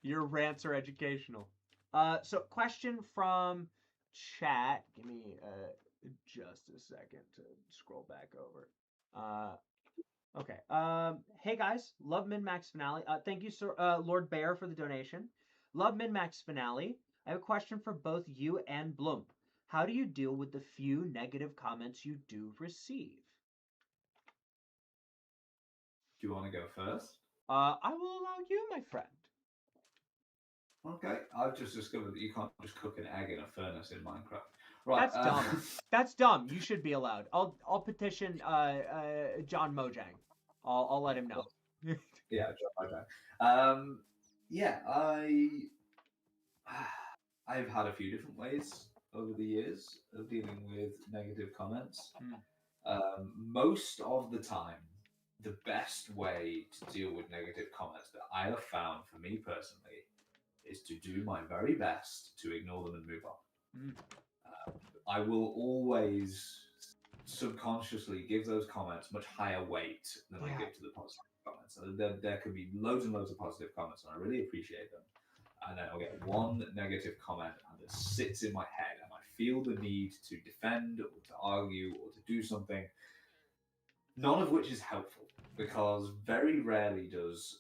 Your rants are educational. So question from chat. Give me just a second to scroll back over. Okay. Hey guys, love Min-Max Finale. Thank you, Sir, Lord Bear, for the donation. Love Min-Max Finale. I have a question for both you and Blum. How do you deal with the few negative comments you do receive? Do you want to go first? I will allow you, my friend. Okay, I've just discovered that you can't just cook an egg in a furnace in Minecraft. Right, that's dumb. That's dumb. You should be allowed. I'll petition John Mojang. I'll let him know. Yeah, John Mojang. Yeah, I've had a few different ways over the years of dealing with negative comments. Mm. Most of the time, the best way to deal with negative comments that I have found for me personally is to do my very best to ignore them and move on. Mm. I will always subconsciously give those comments much higher weight than I give to the positive comments. So there could be loads and loads of positive comments, and I really appreciate them. And then I'll get one negative comment, and it sits in my head, and I feel the need to defend or to argue or to do something, none of which is helpful, because very rarely does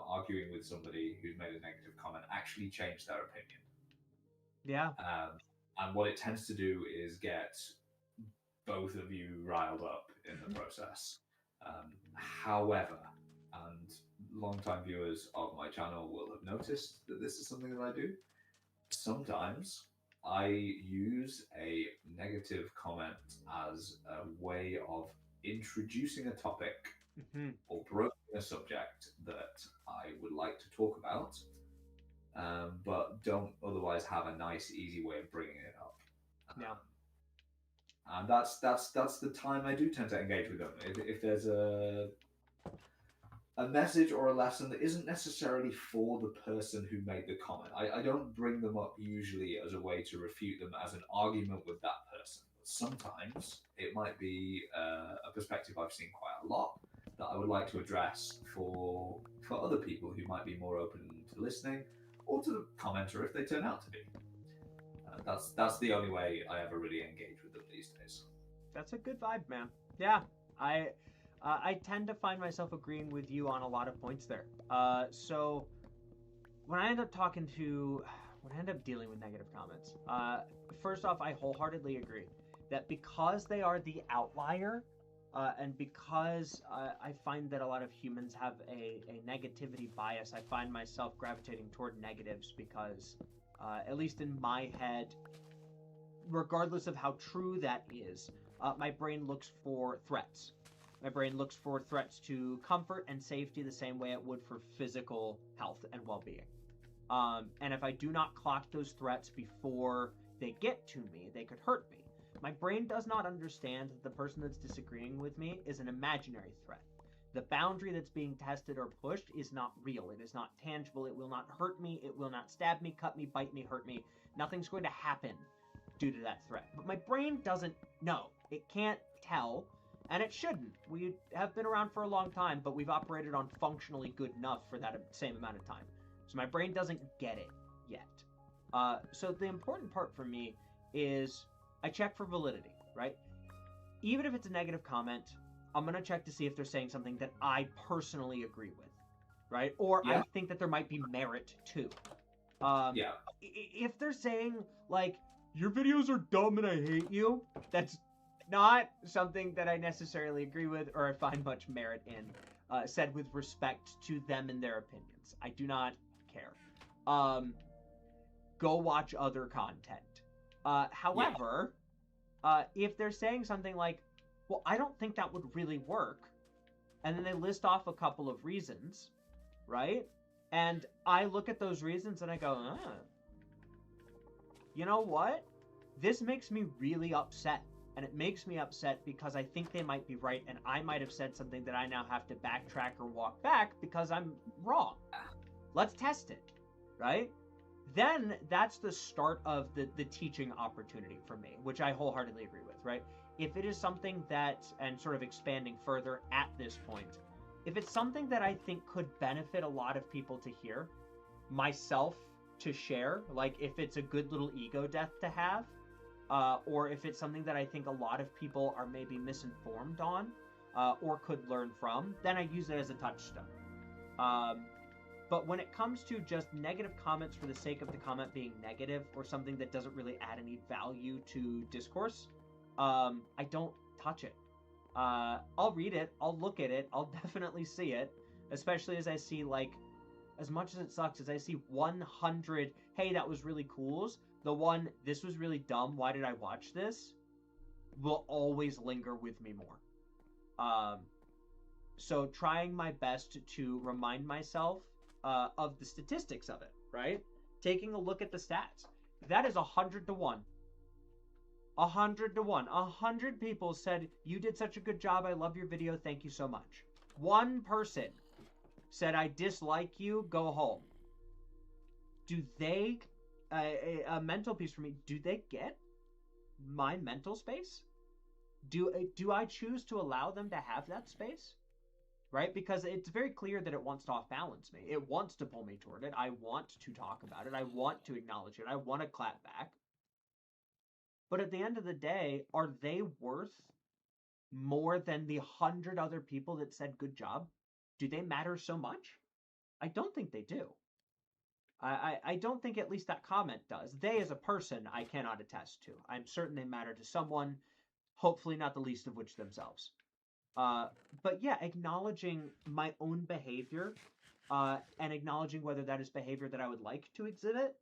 arguing with somebody who's made a negative comment actually change their opinion. Yeah. And what it tends to do is get both of you riled up in the process. However, and long-time viewers of my channel will have noticed that this is something that I do. Sometimes I use a negative comment as a way of introducing a topic or broaching a subject that I would like to talk about, but don't otherwise have a nice, easy way of bringing it up. Yeah. And that's the time I do tend to engage with them. If there's a message or a lesson that isn't necessarily for the person who made the comment, I don't bring them up usually as a way to refute them as an argument with that person. But sometimes it might be a perspective I've seen quite a lot that I would like to address for other people who might be more open to listening, or to the commenter if they turn out to be. That's the only way I ever really engage with them these days. That's a good vibe, man. Yeah, I tend to find myself agreeing with you on a lot of points there. So when I end up dealing with negative comments, first off, I wholeheartedly agree that because they are the outlier, and because I find that a lot of humans have a negativity bias, I find myself gravitating toward negatives because, at least in my head, regardless of how true that is, my brain looks for threats. My brain looks for threats to comfort and safety the same way it would for physical health and well-being. And if I do not clock those threats before they get to me, they could hurt me. My brain does not understand that the person that's disagreeing with me is an imaginary threat. The boundary that's being tested or pushed is not real. It is not tangible. It will not hurt me. It will not stab me, cut me, bite me, hurt me. Nothing's going to happen due to that threat. But my brain doesn't know. It can't tell, and it shouldn't. We have been around for a long time, but we've operated on functionally good enough for that same amount of time. So my brain doesn't get it yet. So the important part for me is I check for validity, right? Even if it's a negative comment, I'm going to check to see if they're saying something that I personally agree with, right? Or I think that there might be merit to. If they're saying, like, your videos are dumb and I hate you, that's not something that I necessarily agree with or I find much merit in, said with respect to them and their opinions. I do not care. Go watch other content. However, if they're saying something like, well, I don't think that would really work, and then they list off a couple of reasons, right? And I look at those reasons and I go, you know what? This makes me really upset. And it makes me upset because I think they might be right, and I might have said something that I now have to backtrack or walk back because I'm wrong. Let's test it, right? Then that's the start of the teaching opportunity for me, which I wholeheartedly agree with, right? If it is something that, and sort of expanding further at this point, if it's something that I think could benefit a lot of people to hear, myself to share, like if it's a good little ego death to have, or if it's something that I think a lot of people are maybe misinformed on, or could learn from, then I use it as a touchstone. But when it comes to just negative comments for the sake of the comment being negative, or something that doesn't really add any value to discourse, I don't touch it. I'll read it, I'll look at it, I'll definitely see it, especially as I see, like, as much as it sucks, as I see 100, hey, that was really cool, the one, this was really dumb, why did I watch this, will always linger with me more. So trying my best to remind myself of the statistics of it, right? Taking a look at the stats. That is 100 to 1. 100 to 1. 100 people said, you did such a good job. I love your video. Thank you so much. One person said, I dislike you. Go home. Do they, a mental piece for me, do they get my mental space? Do I choose to allow them to have that space? Right? Because it's very clear that it wants to off-balance me. It wants to pull me toward it. I want to talk about it. I want to acknowledge it. I want to clap back. But at the end of the day, are they worth more than the 100 other people that said good job? Do they matter so much? I don't think they do. I don't think at least that comment does. They as a person, I cannot attest to. I'm certain they matter to someone, hopefully not the least of which themselves. But yeah, acknowledging my own behavior and acknowledging whether that is behavior that I would like to exhibit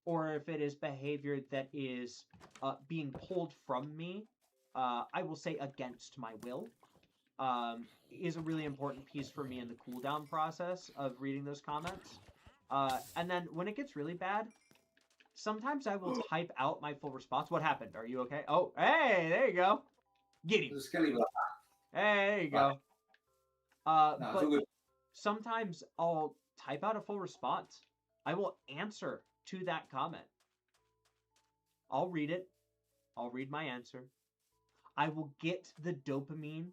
or if it is behavior that is being pulled from me, I will say against my will, is a really important piece for me in the cooldown process of reading those comments. And then when it gets really bad, sometimes I will type out my full response. What happened? Are you okay? Oh, hey, there you go. Get him. Hey, there you go. But sometimes I'll type out a full response. I will answer to that comment. I'll read it. I'll read my answer. I will get the dopamine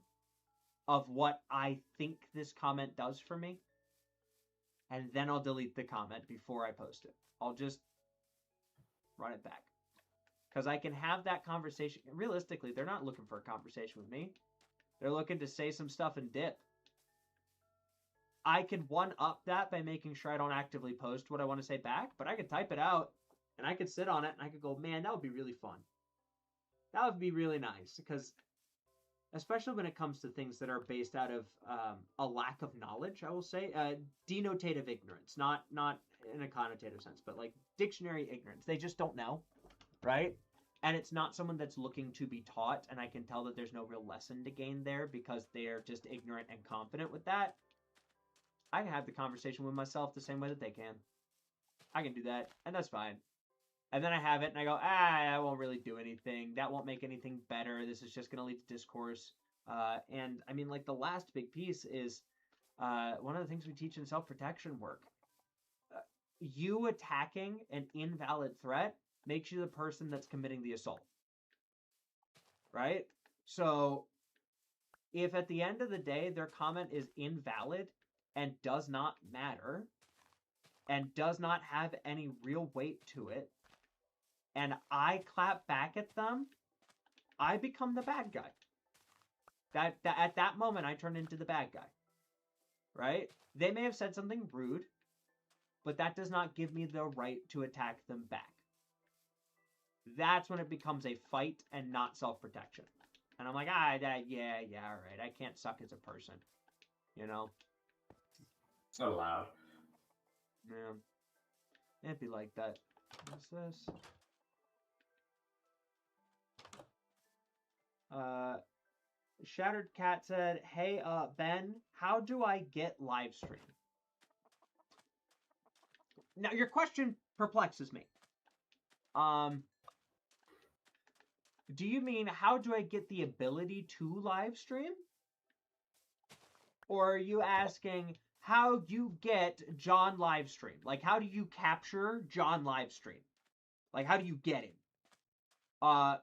of what I think this comment does for me. And then I'll delete the comment before I post it. I'll just run it back. Because I can have that conversation. Realistically, they're not looking for a conversation with me. They're looking to say some stuff and dip. I could one-up that by making sure I don't actively post what I want to say back, but I could type it out, and I could sit on it, and I could go, man, that would be really fun. That would be really nice, because especially when it comes to things that are based out of a lack of knowledge, I will say, denotative ignorance, not in a connotative sense, but like dictionary ignorance. They just don't know, right? And it's not someone that's looking to be taught, and I can tell that there's no real lesson to gain there because they're just ignorant and confident with that. I can have the conversation with myself the same way that they can. I can do that, and that's fine. And then I have it, and I go, that won't really do anything. That won't make anything better. This is just going to lead to discourse. And, I mean, like, the last big piece is one of the things we teach in self-protection work. You attacking an invalid threat makes you the person that's committing the assault. Right? So, if at the end of the day their comment is invalid and does not matter, and does not have any real weight to it, and I clap back at them, I become the bad guy. At that moment, I turn into the bad guy. Right? They may have said something rude, but that does not give me the right to attack them back. That's when it becomes a fight and not self-protection. And I'm like, yeah, all right. I can't suck as a person. You know? So loud. Yeah. It'd be like that. What's this? Shattered Cat said, hey, Ben, how do I get live stream? Now, your question perplexes me. Do you mean, how do I get the ability to live stream? Or are you asking, how you get John live stream? Like, how do you capture John live stream? Like, how do you get him?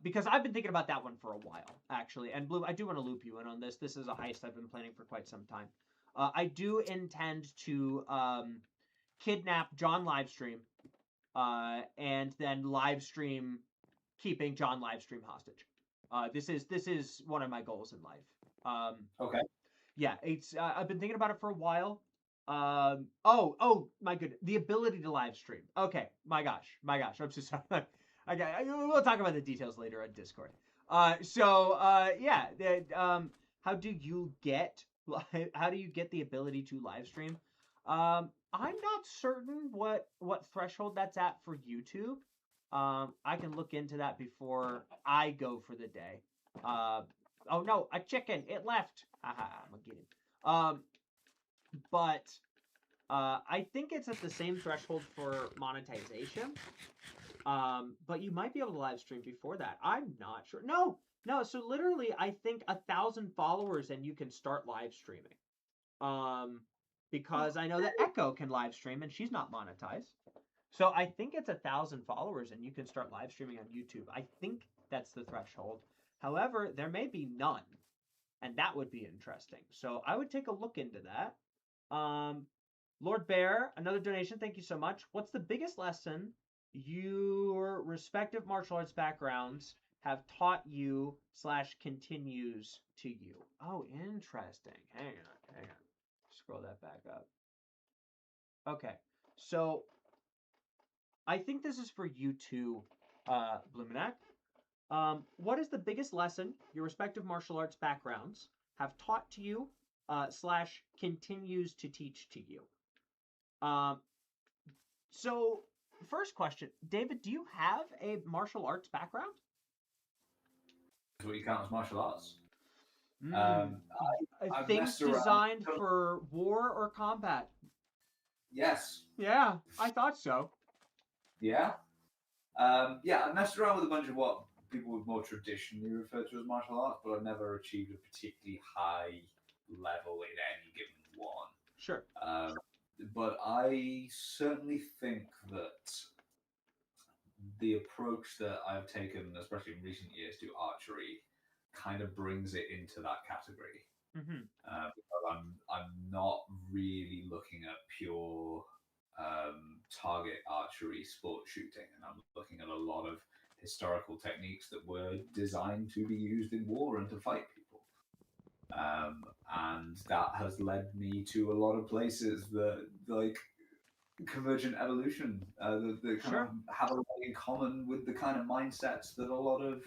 Because I've been thinking about that one for a while, actually. And Blue, I do want to loop you in on this. This is a heist I've been planning for quite some time. I do intend to kidnap John livestream and then live stream keeping John livestream hostage. This is one of my goals in life. Okay. Yeah, it's I've been thinking about it for a while. Oh my goodness, the ability to live stream. Okay, my gosh, I'm so sorry. We'll talk about the details later on Discord. Yeah, how do you get the ability to live stream? I'm not certain what threshold that's at for YouTube. I can look into that before I go for the day. Oh no, a chicken, it left. Haha, I'm gonna get it. But I think it's at the same threshold for monetization. But you might be able to live stream before that. I'm not sure. No, no. So literally, I think 1,000 followers and you can start live streaming. Because I know that Echo can live stream and she's not monetized. So I think it's 1,000 followers and you can start live streaming on YouTube. I think that's the threshold. However, there may be none, and that would be interesting. So I would take a look into that. Lord Bear, another donation. Thank you so much. What's the biggest lesson your respective martial arts backgrounds have taught you / continues to you? Oh, interesting. Hang on. Scroll that back up. Okay, so I think this is for you too, Blumineck. What is the biggest lesson your respective martial arts backgrounds have taught to you / continues to teach to you? So, first question, David, do you have a martial arts background? Is what you count as martial arts? Things designed for war or combat. Yes. Yeah, I thought so. Yeah. I messed around with a bunch of what people would more traditionally refer to as martial arts, but I've never achieved a particularly high level in any given one. Sure. But I certainly think that the approach that I've taken, especially in recent years, to archery, kind of brings it into that category. Mm-hmm. Because I'm not really looking at pure target archery sport shooting, and I'm looking at a lot of historical techniques that were designed to be used in war and to fight people. And that has led me to a lot of places that, like, convergent evolution, that kind of have a lot in common with the kind of mindsets that a lot of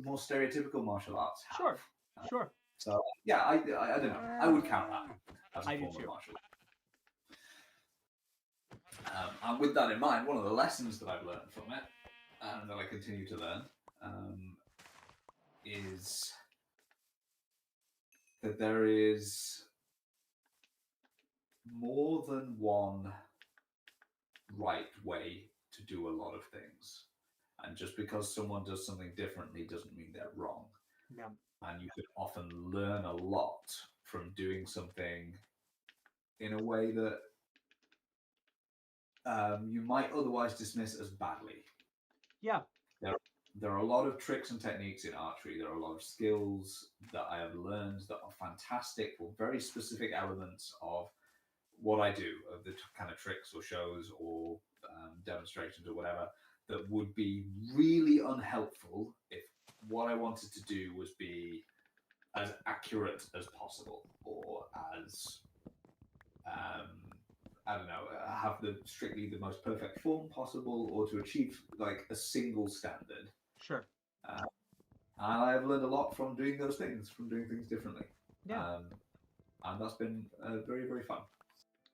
more stereotypical martial arts have. Sure. So, yeah, I don't know. I would count that as a form of martial art. And with that in mind, one of the lessons that I've learned from it, and that I continue to learn, is that there is more than one right way to do a lot of things. And just because someone does something differently doesn't mean they're wrong. Yeah. And you could often learn a lot from doing something in a way that you might otherwise dismiss as badly. Yeah. There are a lot of tricks and techniques in archery. There are a lot of skills that I have learned that are fantastic for very specific elements of what I do, of the kind of tricks or shows or demonstrations or whatever, that would be really unhelpful if what I wanted to do was be as accurate as possible, or as I don't know, have strictly the most perfect form possible, or to achieve like a single standard. Sure. And I've learned a lot from doing those things, from doing things differently. Yeah. And that's been very, very fun.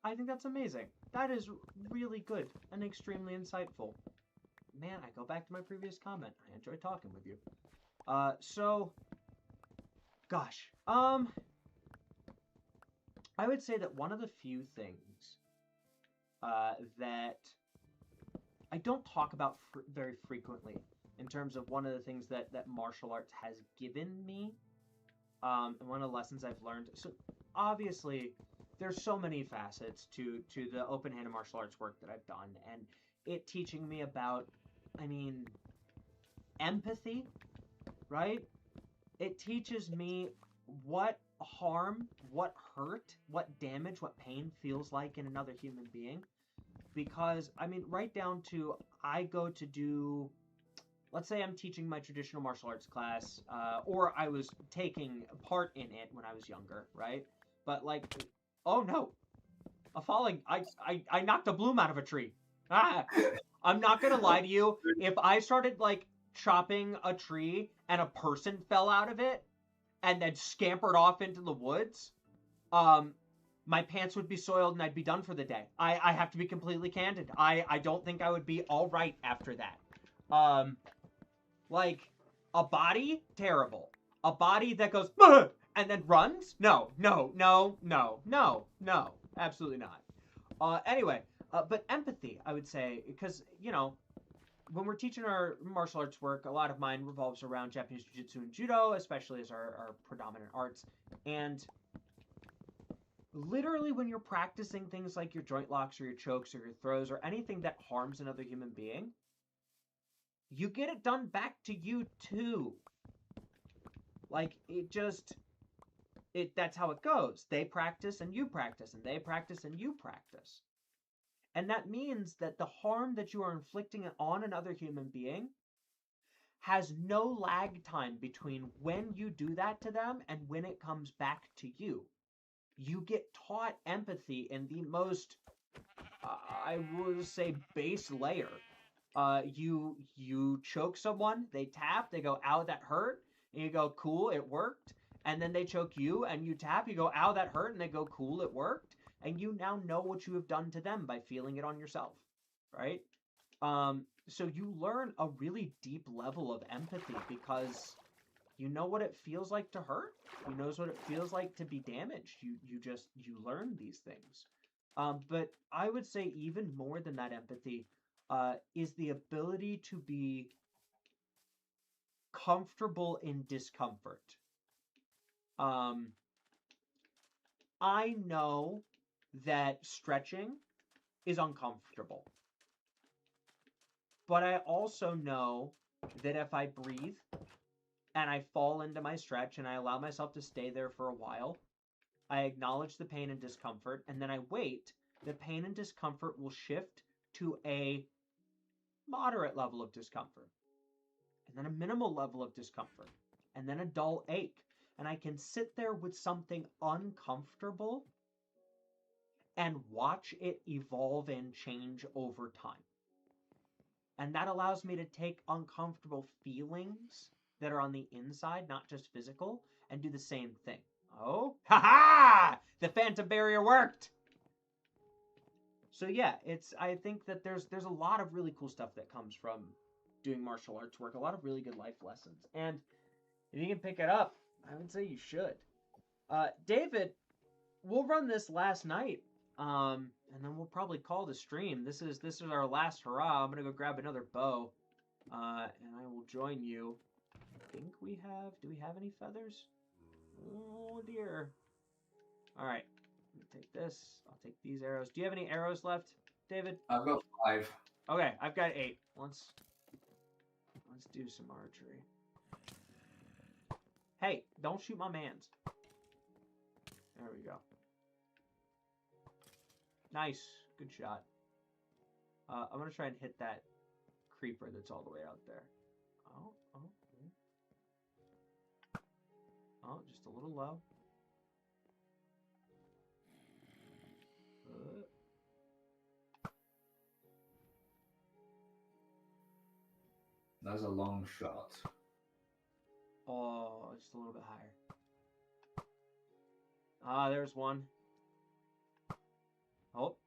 I think that's amazing. That is really good and extremely insightful. Man, I go back to my previous comment. I enjoy talking with you. Gosh. I would say that one of the few things that I don't talk about very frequently in terms of one of the things that martial arts has given me, and one of the lessons I've learned. So obviously, there's so many facets to the open-handed martial arts work that I've done, and it teaching me about, empathy, right? It teaches me what harm, what hurt, what damage, what pain feels like in another human being. Because, right down to, I go to do, let's say I'm teaching my traditional martial arts class, or I was taking part in it when I was younger, right? But oh no, I knocked a bloom out of a tree. I'm not gonna lie to you. If I started chopping a tree and a person fell out of it and then scampered off into the woods, my pants would be soiled and I'd be done for the day. I have to be completely candid. I don't think I would be all right after that. A body, terrible. A body that goes and then runs? No, absolutely not. Anyway, But empathy, I would say, because, you know, when we're teaching our martial arts work, a lot of mine revolves around Japanese Jiu-Jitsu and Judo, especially as our predominant arts. And literally when you're practicing things like your joint locks or your chokes or your throws or anything that harms another human being, you get it done back to you too. Like, that's how it goes. They practice and you practice, and they practice and you practice. And that means that the harm that you are inflicting on another human being has no lag time between when you do that to them and when it comes back to you. You get taught empathy in the most, I would say, base layer. You choke someone, they tap, they go, ow, that hurt, and you go, cool, it worked. And then they choke you, and you tap, you go, ow, that hurt, and they go, cool, it worked. And you now know what you have done to them by feeling it on yourself, right? So you learn a really deep level of empathy because you know what it feels like to hurt. You know what it feels like to be damaged. You learn these things. But I would say even more than that empathy is the ability to be comfortable in discomfort. I know that stretching is uncomfortable. But I also know that if I breathe and I fall into my stretch and I allow myself to stay there for a while, I acknowledge the pain and discomfort, and then I wait, the pain and discomfort will shift to a moderate level of discomfort, and then a minimal level of discomfort, and then a dull ache. And I can sit there with something uncomfortable and watch it evolve and change over time. And that allows me to take uncomfortable feelings that are on the inside, not just physical, and do the same thing. Oh, ha! The phantom barrier worked. So yeah, I think that there's a lot of really cool stuff that comes from doing martial arts work, a lot of really good life lessons. And if you can pick it up, I would say you should. David, we'll run this last night. And then we'll probably call the stream. This is our last hurrah. I'm gonna go grab another bow, and I will join you. I think we have. Do we have any feathers? Oh dear. All right. Let me take this. I'll take these arrows. Do you have any arrows left, David? I've got 5. Okay, I've got 8. Let's do some archery. Hey, don't shoot my mans. There we go. Nice. Good shot. I'm going to try and hit that creeper that's all the way out there. Oh, just a little low. That's a long shot. Oh, just a little bit higher. Ah, there's one. Oh.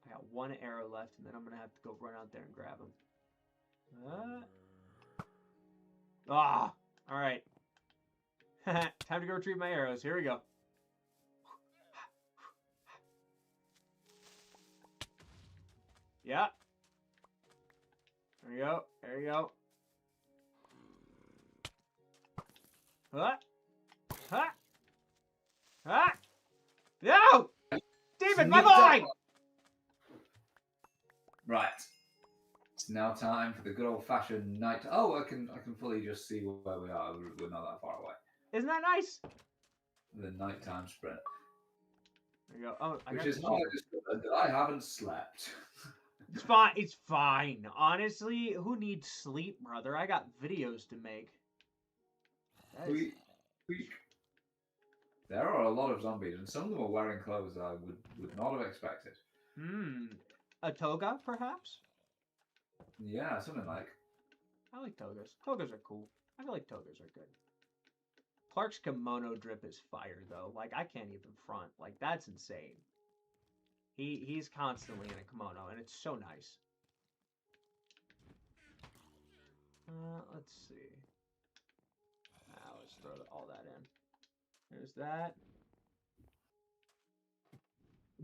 I got one arrow left, and then I'm going to have to go run out there and grab him. All right. Time to go retrieve my arrows. Here we go. Yeah. There you go. There you go. No! David, my boy! Right. It's now time for the good old-fashioned night. Oh, I can fully just see where we are. We're not that far away. Isn't that nice? The nighttime sprint. There you go. Oh, Which is not I haven't slept. It's fine. It's fine. Honestly, who needs sleep, brother? I got videos to make. There are a lot of zombies, and some of them are wearing clothes that I would not have expected. A toga, perhaps? Yeah, something like. I like togas. Togas are cool. I feel like togas are good. Clark's kimono drip is fire, though. Like, I can't even front. Like, that's insane. He's constantly in a kimono, and it's so nice. Let's see. Let's throw all that in. There's that.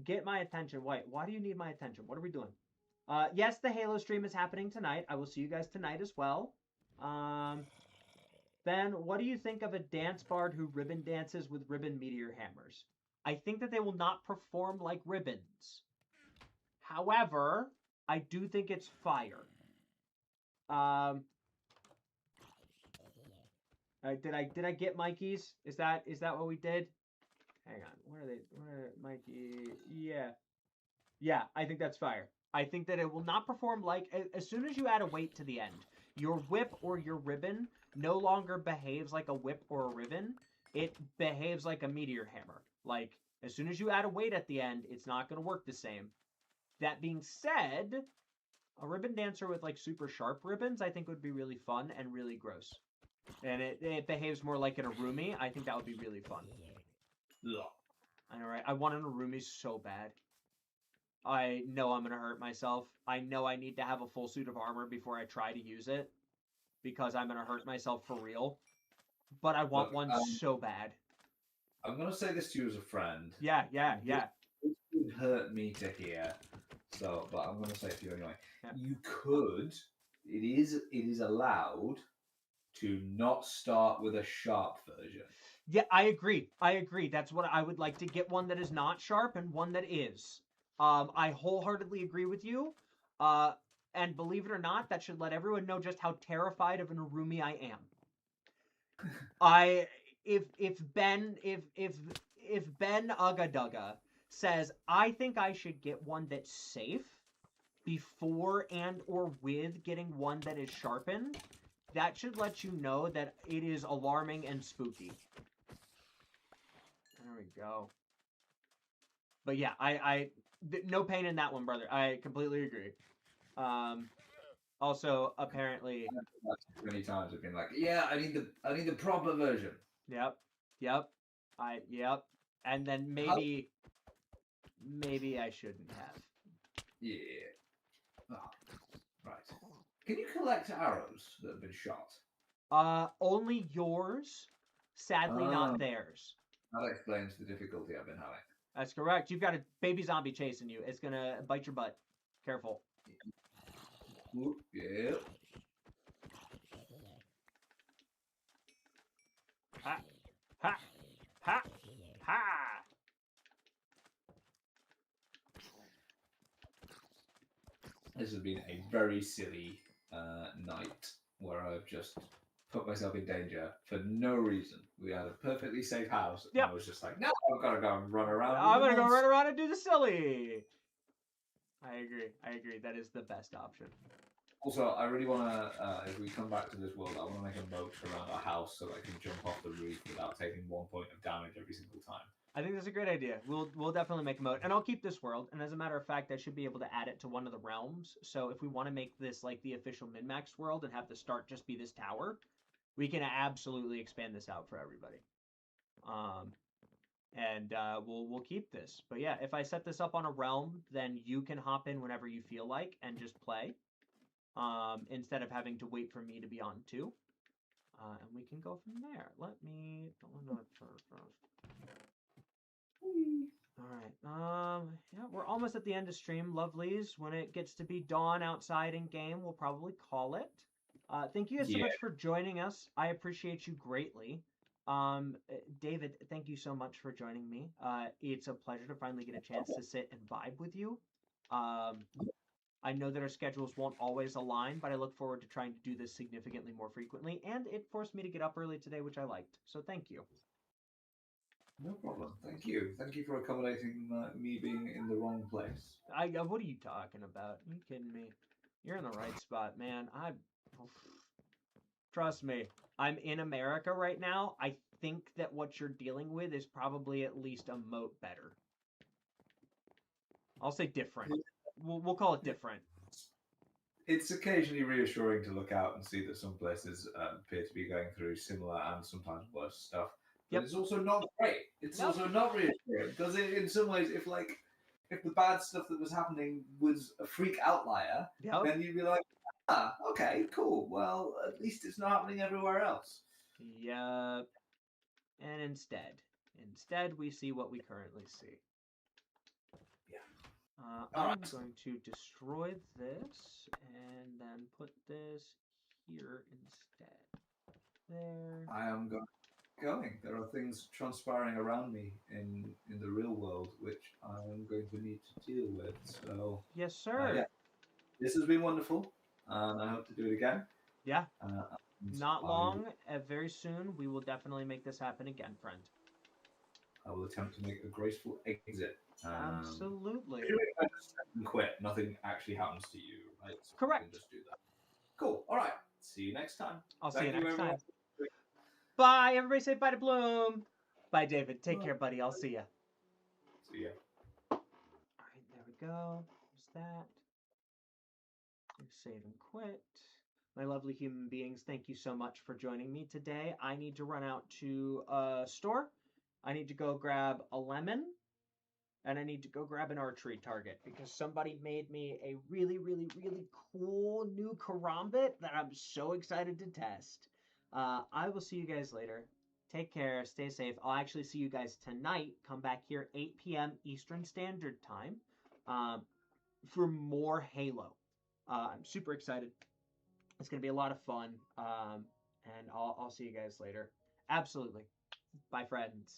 Get my attention. Why do you need my attention? What are we doing? Yes, the Halo stream is happening tonight. I will see you guys tonight as well. Ben, what do you think of a dance bard who ribbon dances with ribbon meteor hammers? I think that they will not perform like ribbons. However, I do think it's fire. Did I get Mikey's? Is that what we did? Hang on. Where are Mikey? Yeah. Yeah, I think that's fire. I think that it will not perform like as soon as you add a weight to the end, your whip or your ribbon no longer behaves like a whip or a ribbon. It behaves like a meteor hammer. Like as soon as you add a weight at the end, it's not going to work the same. That being said, a ribbon dancer with like super sharp ribbons, I think would be really fun and really gross. And it behaves more like an Arumi. I think that would be really fun. Ugh. I know, right? I want an Arumi so bad. I know I'm going to hurt myself. I know I need to have a full suit of armor before I try to use it. Because I'm going to hurt myself for real. But I want one so bad. I'm going to say this to you as a friend. Yeah. It would hurt me to hear. So, but I'm going to say it to you anyway. Yeah. You could, it is allowed to not start with a sharp version. Yeah, I agree. That's what I would like, to get one that is not sharp and one that is. I wholeheartedly agree with you. And believe it or not, that should let everyone know just how terrified of an Arumi I am. If Ben Ugga says, I think I should get one that's safe before and or with getting one that is sharpened, that should let you know that it is alarming and spooky. There we go. But yeah, no pain in that one, brother. I completely agree. Also, apparently, many times I've been like, yeah, I need the proper version. Yep. And then maybe I shouldn't have. Yeah. Oh, right. Can you collect arrows that have been shot? Only yours. Sadly, not theirs. That explains the difficulty I've been having. That's correct. You've got a baby zombie chasing you. It's gonna bite your butt. Careful. Ooh, yeah. Ha! Ha! Ha! Ha! This has been a very silly night where I've just put myself in danger for no reason. We had a perfectly safe house, and I was just like, no, I've got to go and run around. I'm going to go run around and do the silly. I agree. That is the best option. Also, I really want to, if we come back to this world, I want to make a moat around our house so that I can jump off the roof without taking 1 point of damage every single time. I think that's a great idea. We'll definitely make a moat, and I'll keep this world. And as a matter of fact, I should be able to add it to one of the realms. So if we want to make this like the official min-max world and have the start just be this tower, we can absolutely expand this out for everybody. We'll keep this. But yeah, if I set this up on a realm, then you can hop in whenever you feel like and just play. Instead of having to wait for me to be on too. And we can go from there. Let me first. Alright. Yeah, we're almost at the end of stream, lovelies. When it gets to be dawn outside in game, we'll probably call it. Thank you guys so much for joining us. I appreciate you greatly. David, thank you so much for joining me. It's a pleasure to finally get a chance to sit and vibe with you. I know that our schedules won't always align, but I look forward to trying to do this significantly more frequently, and it forced me to get up early today, which I liked. So thank you. No problem. Thank you. Thank you for accommodating me being in the wrong place. What are you talking about? Are you kidding me? You're in the right spot, man. Trust me. I'm in America right now. I think that what you're dealing with is probably at least a moat better. I'll say different. We'll call it different. It's occasionally reassuring to look out and see that some places appear to be going through similar and sometimes worse stuff. But it's also not great. It's also not reassuring because in some ways, if the bad stuff that was happening was a freak outlier, then you'd be like, okay, cool. Well, at least it's not happening everywhere else. Yep. And instead we see what we currently see. I'm going to destroy this and then put this here instead. There. I am going. There are things transpiring around me in the real world which I am going to need to deal with. So Yes, sir. yeah, this has been wonderful, and I hope to do it again. Yeah. And Not long. Very soon, we will definitely make this happen again, friend. I will attempt to make a graceful exit. Absolutely. If you and quit, nothing actually happens to you, right? So Correct. you can just do that. Cool. All right. See you next time. I'll see you next everyone. time. Bye. Everybody say bye to Bloom. Bye, David. Take care, buddy. I'll see ya. See ya. All right, there we go. There's that. Save and quit. My lovely human beings, thank you so much for joining me today. I need to run out to a store. I need to go grab a lemon. And I need to go grab an archery target because somebody made me a really, really, really cool new karambit that I'm so excited to test. I will see you guys later. Take care. Stay safe. I'll actually see you guys tonight. Come back here 8 p.m. Eastern Standard Time for more Halo. I'm super excited. It's going to be a lot of fun. And I'll see you guys later. Absolutely. Bye, friends.